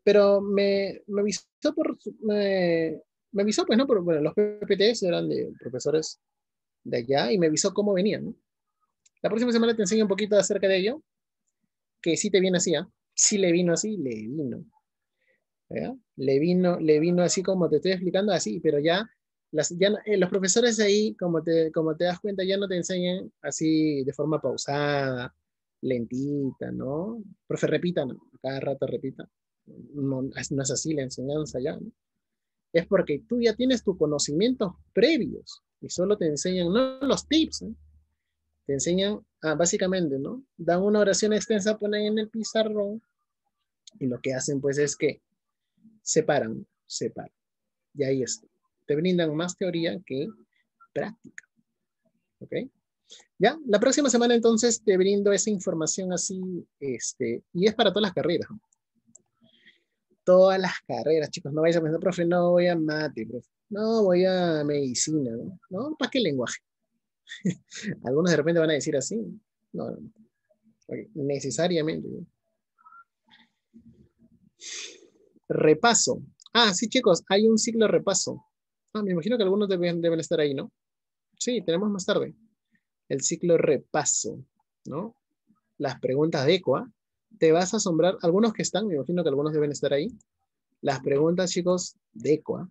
Pero me avisó me avisó, pues, ¿no? Bueno, los PPTs eran de profesores de allá y me avisó cómo venían, ¿no? La próxima semana te enseño un poquito acerca de ello, que sí te viene así, ¿eh? Sí le vino así, le vino. ¿Ya? Le vino así como te estoy explicando, así, pero ya, los profesores ahí, como te das cuenta, ya no te enseñan así de forma pausada, lentita, ¿no? Profe, repita, ¿no? Cada rato repita. No, no es así la enseñanza ya, ¿no? Es porque tú ya tienes tus conocimientos previos y solo te enseñan, no los tips, ¿no? Te enseñan, básicamente, ¿no? Dan una oración extensa, ponen en el pizarrón y lo que hacen pues es que separan. Y ahí está. Te brindan más teoría que práctica. ¿Ok? Ya, la próxima semana entonces te brindo esa información así, y es para todas las carreras. Todas las carreras, chicos. No vais a pensar, profe, no voy a mate, profe. No, voy a medicina, ¿no? No, ¿para qué lenguaje? Algunos de repente van a decir así. No. Okay. Necesariamente. ¿No? Repaso. Sí, chicos, hay un ciclo de repaso. Me imagino que algunos deben estar ahí, ¿no? Sí, tenemos más tarde. El ciclo de repaso, ¿no? Las preguntas de ECOA. Te vas a asombrar, algunos que están, me imagino que algunos deben estar ahí. Las preguntas, chicos, de ECOA.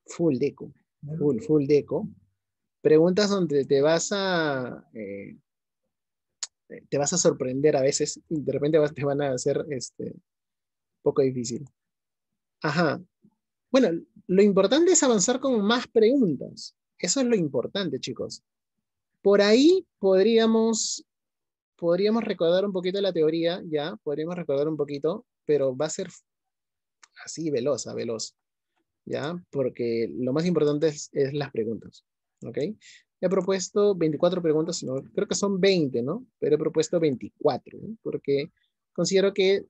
Full deco. Full deco. Preguntas donde te vas a sorprender a veces y de repente te van a hacer un poco difícil. Ajá. Bueno, lo importante es avanzar con más preguntas. Eso es lo importante, chicos. Por ahí podríamos recordar un poquito la teoría, ya, podríamos recordar un poquito, pero va a ser así veloz, ya, porque lo más importante es las preguntas, ¿ok? He propuesto 24 preguntas, no, creo que son 20, ¿no? Pero he propuesto 24, ¿no? Porque considero que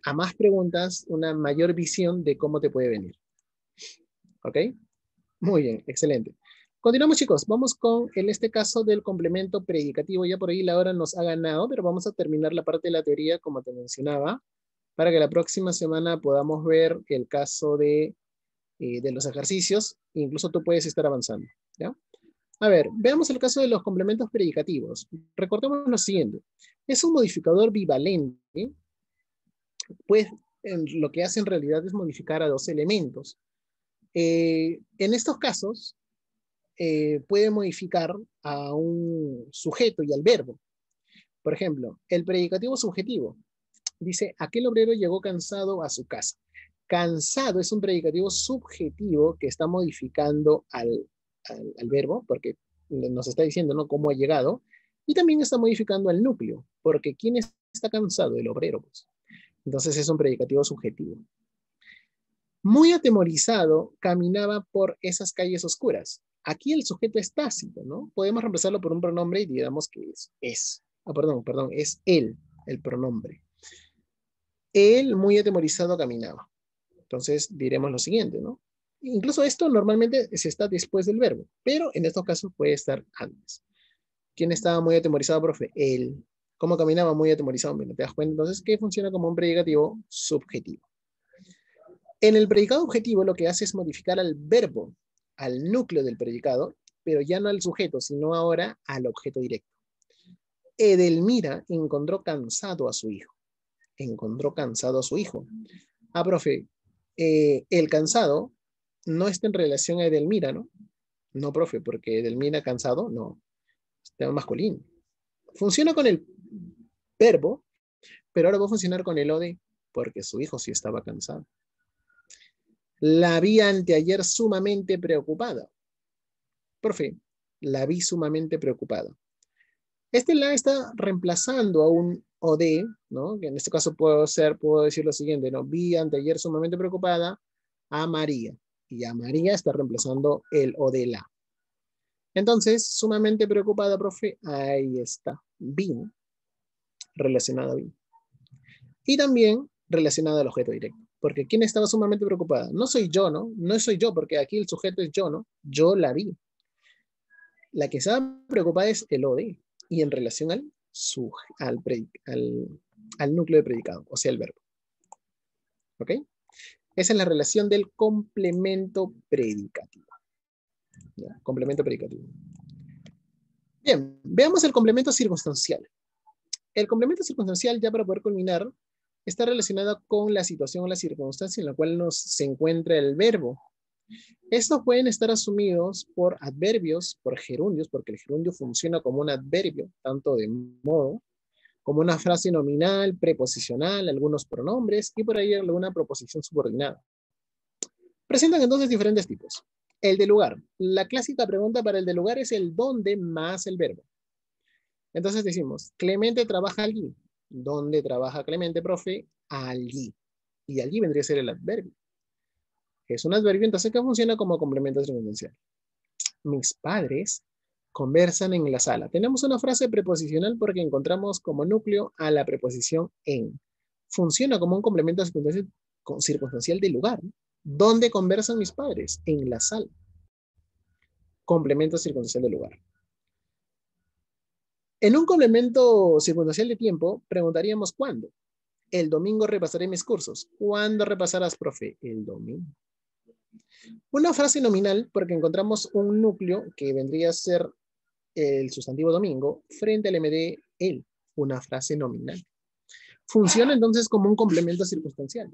a más preguntas, una mayor visión de cómo te puede venir, ¿ok? Muy bien, excelente. Continuamos, chicos. Vamos con, en este caso, del complemento predicativo. Ya por ahí la hora nos ha ganado, pero vamos a terminar la parte de la teoría, como te mencionaba, para que la próxima semana podamos ver el caso de los ejercicios. Incluso tú puedes estar avanzando, ¿ya? A ver, veamos el caso de los complementos predicativos. Recordemos lo siguiente. Es un modificador bivalente, pues lo que hace en realidad es modificar a dos elementos. En estos casos, puede modificar a un sujeto y al verbo. Por ejemplo, el predicativo subjetivo dice, aquel obrero llegó cansado a su casa. Cansado es un predicativo subjetivo que está modificando al verbo, porque nos está diciendo, ¿no?, cómo ha llegado, y también está modificando al núcleo, porque ¿quién está cansado? El obrero, pues. Entonces es un predicativo subjetivo. Muy atemorizado, caminaba por esas calles oscuras. Aquí el sujeto es tácito, ¿no? Podemos reemplazarlo por un pronombre y digamos que es. Perdón, es él, el pronombre. Él, muy atemorizado, caminaba. Entonces diremos lo siguiente, ¿no? Incluso esto normalmente se está después del verbo, pero en estos casos puede estar antes. ¿Quién estaba muy atemorizado, profe? Él. ¿Cómo caminaba muy atemorizado? Bueno, te das cuenta entonces que funciona como un predicativo subjetivo. En el predicado objetivo lo que hace es modificar al verbo, al núcleo del predicado, pero ya no al sujeto, sino ahora al objeto directo. Edelmira encontró cansado a su hijo. Encontró cansado a su hijo. Profe, el cansado no está en relación a Edelmira, ¿no? No, profe, porque Edelmira cansado, no. Es tema masculino. Funciona con el verbo, pero ahora va a funcionar con el OD, porque su hijo sí estaba cansado. La vi anteayer sumamente preocupada. Profe, la vi sumamente preocupada. Este la está reemplazando a un OD, ¿no? Que en este caso puedo decir lo siguiente, ¿no? Vi anteayer sumamente preocupada a María. Y a María está reemplazando el OD la. Entonces, sumamente preocupada, profe, ahí está. Vi, relacionada a vi. Y también relacionada al objeto directo. Porque ¿quién estaba sumamente preocupada? No soy yo, ¿no? No soy yo, porque aquí el sujeto es yo, ¿no? Yo la vi. La que estaba preocupada es el OD. Y en relación al núcleo de predicado, o sea, el verbo. ¿Ok? Esa es la relación del complemento predicativo. ¿Ya? Complemento predicativo. Bien, veamos el complemento circunstancial. El complemento circunstancial, ya para poder culminar, está relacionado con la situación o la circunstancia en la cual se encuentra el verbo. Estos pueden estar asumidos por adverbios, por gerundios, porque el gerundio funciona como un adverbio, tanto de modo, como una frase nominal, preposicional, algunos pronombres y por ahí alguna proposición subordinada. Presentan entonces diferentes tipos. El de lugar. La clásica pregunta para el de lugar es el dónde más el verbo. Entonces decimos, Clemente trabaja allí. ¿Dónde trabaja Clemente, profe? Allí. Y allí vendría a ser el adverbio. Es un adverbio, entonces que funciona como complemento circunstancial. Mis padres conversan en la sala. Tenemos una frase preposicional porque encontramos como núcleo a la preposición en. Funciona como un complemento circunstancial de lugar. ¿Dónde conversan mis padres? En la sala. Complemento circunstancial de lugar. En un complemento circunstancial de tiempo, preguntaríamos ¿cuándo? El domingo repasaré mis cursos. ¿Cuándo repasarás, profe? El domingo. Una frase nominal, porque encontramos un núcleo que vendría a ser el sustantivo domingo frente al MD el, una frase nominal. Funciona entonces como un complemento circunstancial.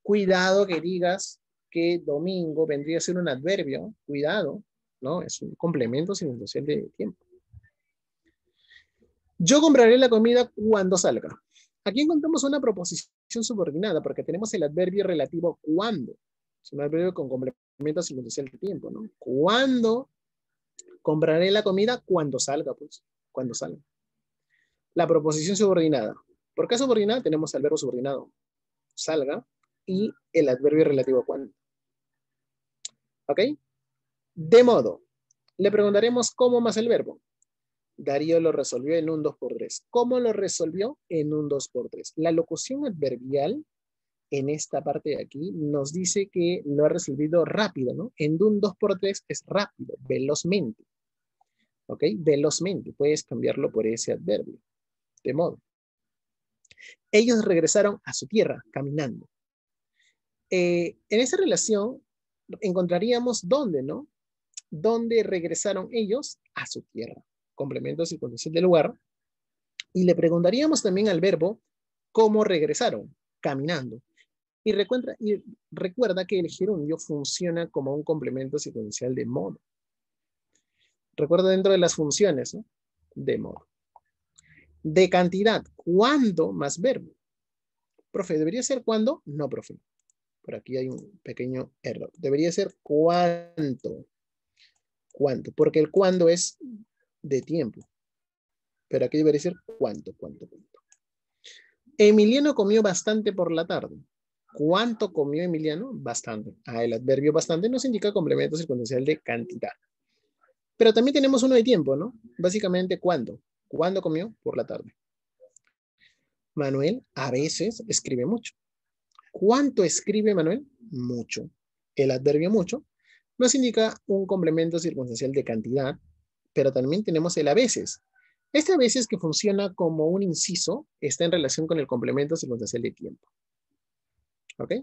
Cuidado que digas que domingo vendría a ser un adverbio. Cuidado, ¿no? Es un complemento circunstancial de tiempo. Yo compraré la comida cuando salga. Aquí encontramos una proposición subordinada porque tenemos el adverbio relativo cuando. Es un adverbio con complemento circunstancial de tiempo, ¿no? ¿Cuándo compraré la comida? Cuando salga, pues. Cuando salga. La proposición subordinada. ¿Por qué subordinada? Tenemos el verbo subordinado. Salga y el adverbio relativo cuando. ¿Ok? De modo. Le preguntaremos cómo más el verbo. Darío lo resolvió en un 2×3. ¿Cómo lo resolvió? En un 2×3. La locución adverbial en esta parte de aquí nos dice que lo ha resolvido rápido, ¿no? En un 2×3 es rápido, velozmente. ¿Ok? Velozmente. Puedes cambiarlo por ese adverbio. De modo. Ellos regresaron a su tierra caminando. En esa relación encontraríamos dónde, ¿no? ¿Dónde regresaron ellos? A su tierra. Complemento circunstancial del lugar. Y le preguntaríamos también al verbo cómo regresaron, caminando. Y recuerda que el gerundio funciona como un complemento circunstancial de modo. Recuerda dentro de las funciones, ¿no? De modo. De cantidad, ¿cuándo más verbo? Profe, ¿debería ser cuándo? No, profe. Por aquí hay un pequeño error. Debería ser cuánto. ¿Cuánto? Porque el cuándo es de tiempo. Pero aquí debería ser cuánto. Emiliano comió bastante por la tarde. ¿Cuánto comió Emiliano? Bastante. El adverbio bastante nos indica complemento circunstancial de cantidad. Pero también tenemos uno de tiempo, ¿no? Básicamente, ¿cuándo? ¿Cuándo comió? Por la tarde. Manuel a veces escribe mucho. ¿Cuánto escribe Manuel? Mucho. El adverbio mucho nos indica un complemento circunstancial de cantidad, pero también tenemos el a veces. Este a veces, que funciona como un inciso, está en relación con el complemento circunstancial de tiempo. ¿Ok?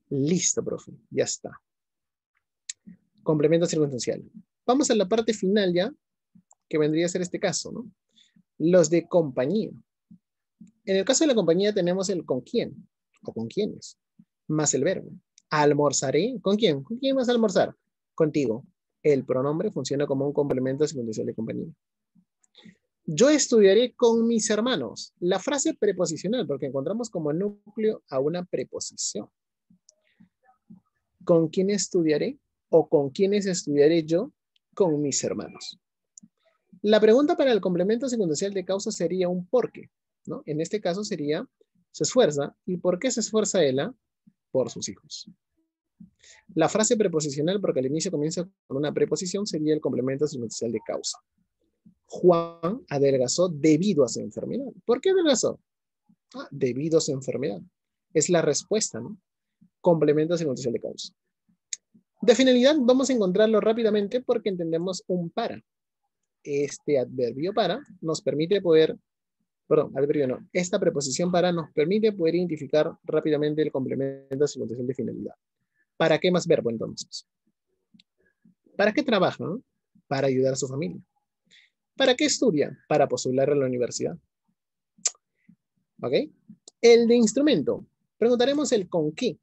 Listo, profe. Ya está. Complemento circunstancial. Vamos a la parte final ya, que vendría a ser este caso, ¿no? Los de compañía. En el caso de la compañía tenemos el con quién o con quiénes, más el verbo. Almorzaré. ¿Con quién? ¿Con quién vas a almorzar? Contigo. El pronombre funciona como un complemento circunstancial de compañía. Yo estudiaré con mis hermanos. La frase preposicional, porque encontramos como núcleo a una preposición. ¿Con quién estudiaré? ¿O con quiénes estudiaré yo? Con mis hermanos. La pregunta para el complemento circunstancial de causa sería un por qué, ¿no? En este caso sería, se esfuerza. ¿Y por qué se esfuerza ella? Por sus hijos. La frase preposicional, porque al inicio comienza con una preposición, sería el complemento circunstancial de causa. Juan adelgazó debido a su enfermedad. ¿Por qué adelgazó? Debido a su enfermedad. Es la respuesta, ¿no? Complemento circunstancial de causa. De finalidad vamos a encontrarlo rápidamente porque entendemos un para. Este adverbio para nos permite poder, perdón, adverbio no, esta preposición para nos permite poder identificar rápidamente el complemento circunstancial de finalidad. ¿Para qué más verbo entonces? ¿Para qué trabaja? Para ayudar a su familia. ¿Para qué estudia? Para postular a la universidad. ¿Ok? El de instrumento. Preguntaremos el con qué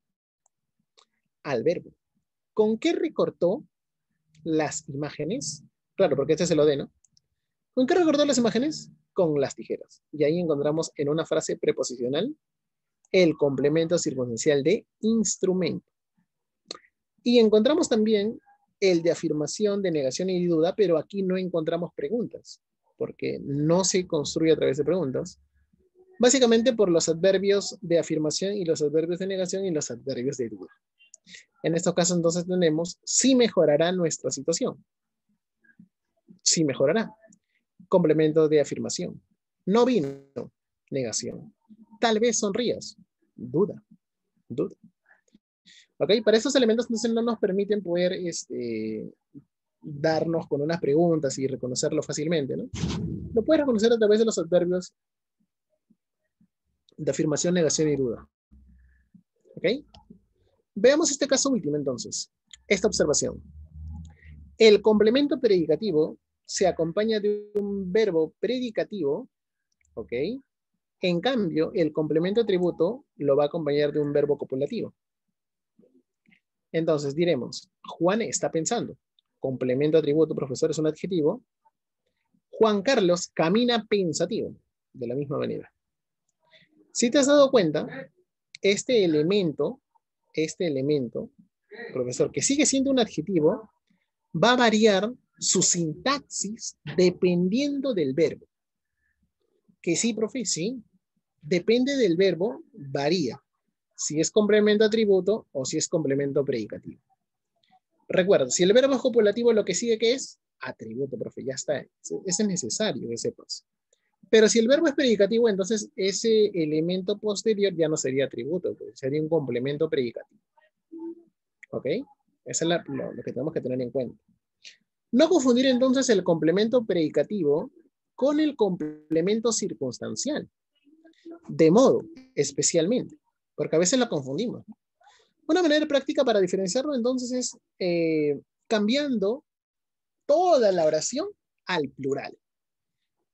al verbo. ¿Con qué recortó las imágenes? Claro, porque este se lo de, ¿no? ¿Con qué recortó las imágenes? Con las tijeras. Y ahí encontramos en una frase preposicional el complemento circunstancial de instrumento. Y encontramos también el de afirmación, de negación y duda, pero aquí no encontramos preguntas, porque no se construye a través de preguntas. Básicamente por los adverbios de afirmación y los adverbios de negación y los adverbios de duda. En estos casos entonces tenemos sí mejorará nuestra situación. Sí mejorará. Complemento de afirmación. No vino. Negación. Tal vez sonrías. Duda. Duda. ¿Ok? Para esos elementos entonces no nos permiten poder darnos con unas preguntas y reconocerlo fácilmente, ¿no? Lo puedes reconocer a través de los adverbios de afirmación, negación y duda. ¿Ok? Veamos este caso último entonces. Esta observación. El complemento predicativo se acompaña de un verbo predicativo, ¿ok? En cambio, el complemento atributo lo va a acompañar de un verbo copulativo. Entonces diremos, Juan está pensando. Complemento atributo, profesor, es un adjetivo. Juan Carlos camina pensativo, de la misma manera. Si te has dado cuenta, este elemento, profesor, que sigue siendo un adjetivo, va a variar su sintaxis dependiendo del verbo. Que sí, profe, sí. Depende del verbo, varía. Si es complemento atributo o si es complemento predicativo. Recuerda, si el verbo es copulativo, lo que sigue que es atributo, profe, ya está. Eso es necesario que sepas. Pero si el verbo es predicativo, entonces ese elemento posterior ya no sería atributo, pues sería un complemento predicativo. ¿Ok? Eso es lo que tenemos que tener en cuenta. No confundir entonces el complemento predicativo con el complemento circunstancial. De modo, especialmente, porque a veces lo confundimos. Una manera práctica para diferenciarlo entonces es cambiando toda la oración al plural.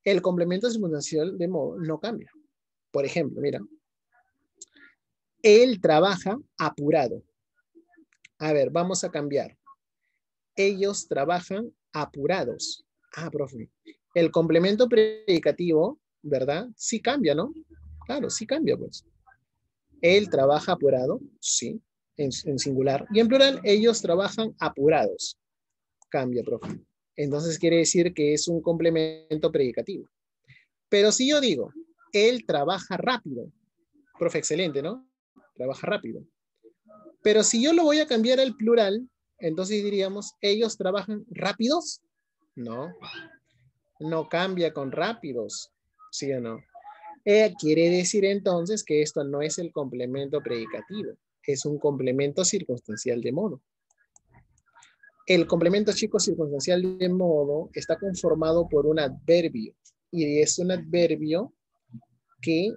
El complemento circunstancial de modo no cambia. Por ejemplo, mira, él trabaja apurado. A ver, vamos a cambiar. Ellos trabajan apurados. Profe, el complemento predicativo, ¿verdad? Sí cambia, ¿no? Claro, sí cambia, pues. Él trabaja apurado, sí, en singular. Y en plural, ellos trabajan apurados. Cambia, profe. Entonces quiere decir que es un complemento predicativo. Pero si yo digo, él trabaja rápido, profe, excelente, ¿no? Trabaja rápido. Pero si yo lo voy a cambiar al plural, entonces diríamos, ¿ellos trabajan rápidos? No, no cambia con rápidos, ¿sí o no? Quiere decir entonces que esto no es el complemento predicativo, es un complemento circunstancial de modo. El complemento chico circunstancial de modo está conformado por un adverbio y es un adverbio que,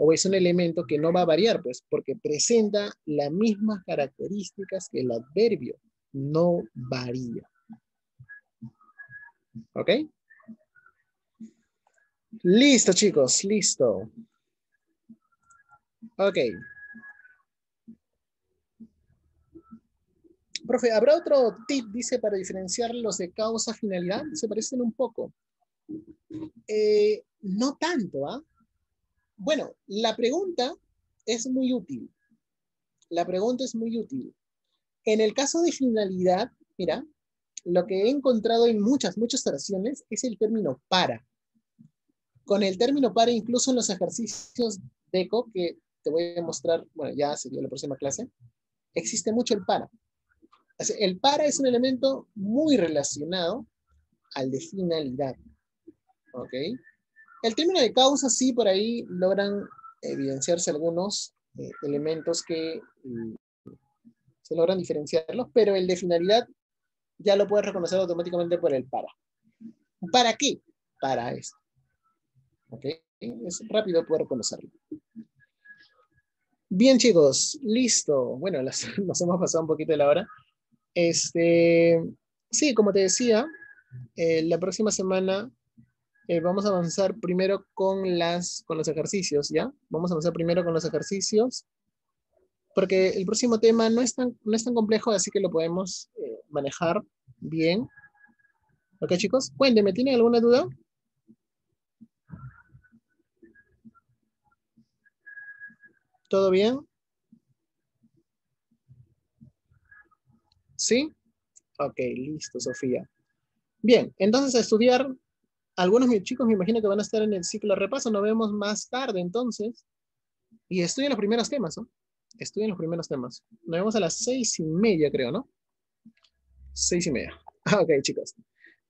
o es un elemento que no va a variar, pues, porque presenta las mismas características que el adverbio, no varía. ¿Ok? Listo, chicos, listo. Ok. Profe, ¿habrá otro tip, dice, para diferenciar los de causa-finalidad? Se parecen un poco. No tanto, ¿ah? Bueno, la pregunta es muy útil. La pregunta es muy útil. En el caso de finalidad, mira, lo que he encontrado en muchas oraciones es el término para. Con el término para, incluso en los ejercicios de ECO, que te voy a mostrar, bueno, ya sería la próxima clase, existe mucho el para. El para es un elemento muy relacionado al de finalidad. ¿Ok? El término de causa, sí, por ahí logran evidenciarse algunos elementos que se logran diferenciarlos, pero el de finalidad ya lo puedes reconocer automáticamente por el para. ¿Para qué? Para esto. ¿Ok? Es rápido poder reconocerlo. Bien, chicos, listo. Bueno, nos hemos pasado un poquito de la hora. Sí, como te decía, la próxima semana vamos a avanzar primero con los ejercicios, ¿ya? Vamos a avanzar primero con los ejercicios, porque el próximo tema no es tan complejo, así que lo podemos manejar bien. ¿Ok, chicos? Cuéntenme, ¿tienen alguna duda? ¿Todo bien? ¿Sí? Ok, listo, Sofía. Bien, entonces a estudiar. Algunos chicos me imagino que van a estar en el ciclo de repaso. Nos vemos más tarde, entonces. Y estudien los primeros temas, ¿no? Estudien los primeros temas. Nos vemos a las 6:30, creo, ¿no? 6:30. Ok, chicos.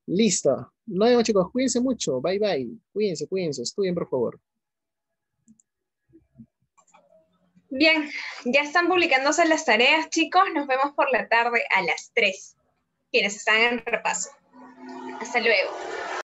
Listo. Nos vemos, chicos. Cuídense mucho. Bye, bye. Cuídense, cuídense. Estudien, por favor. Bien, ya están publicándose las tareas, chicos. Nos vemos por la tarde a las 3, quienes están en repaso. Hasta luego.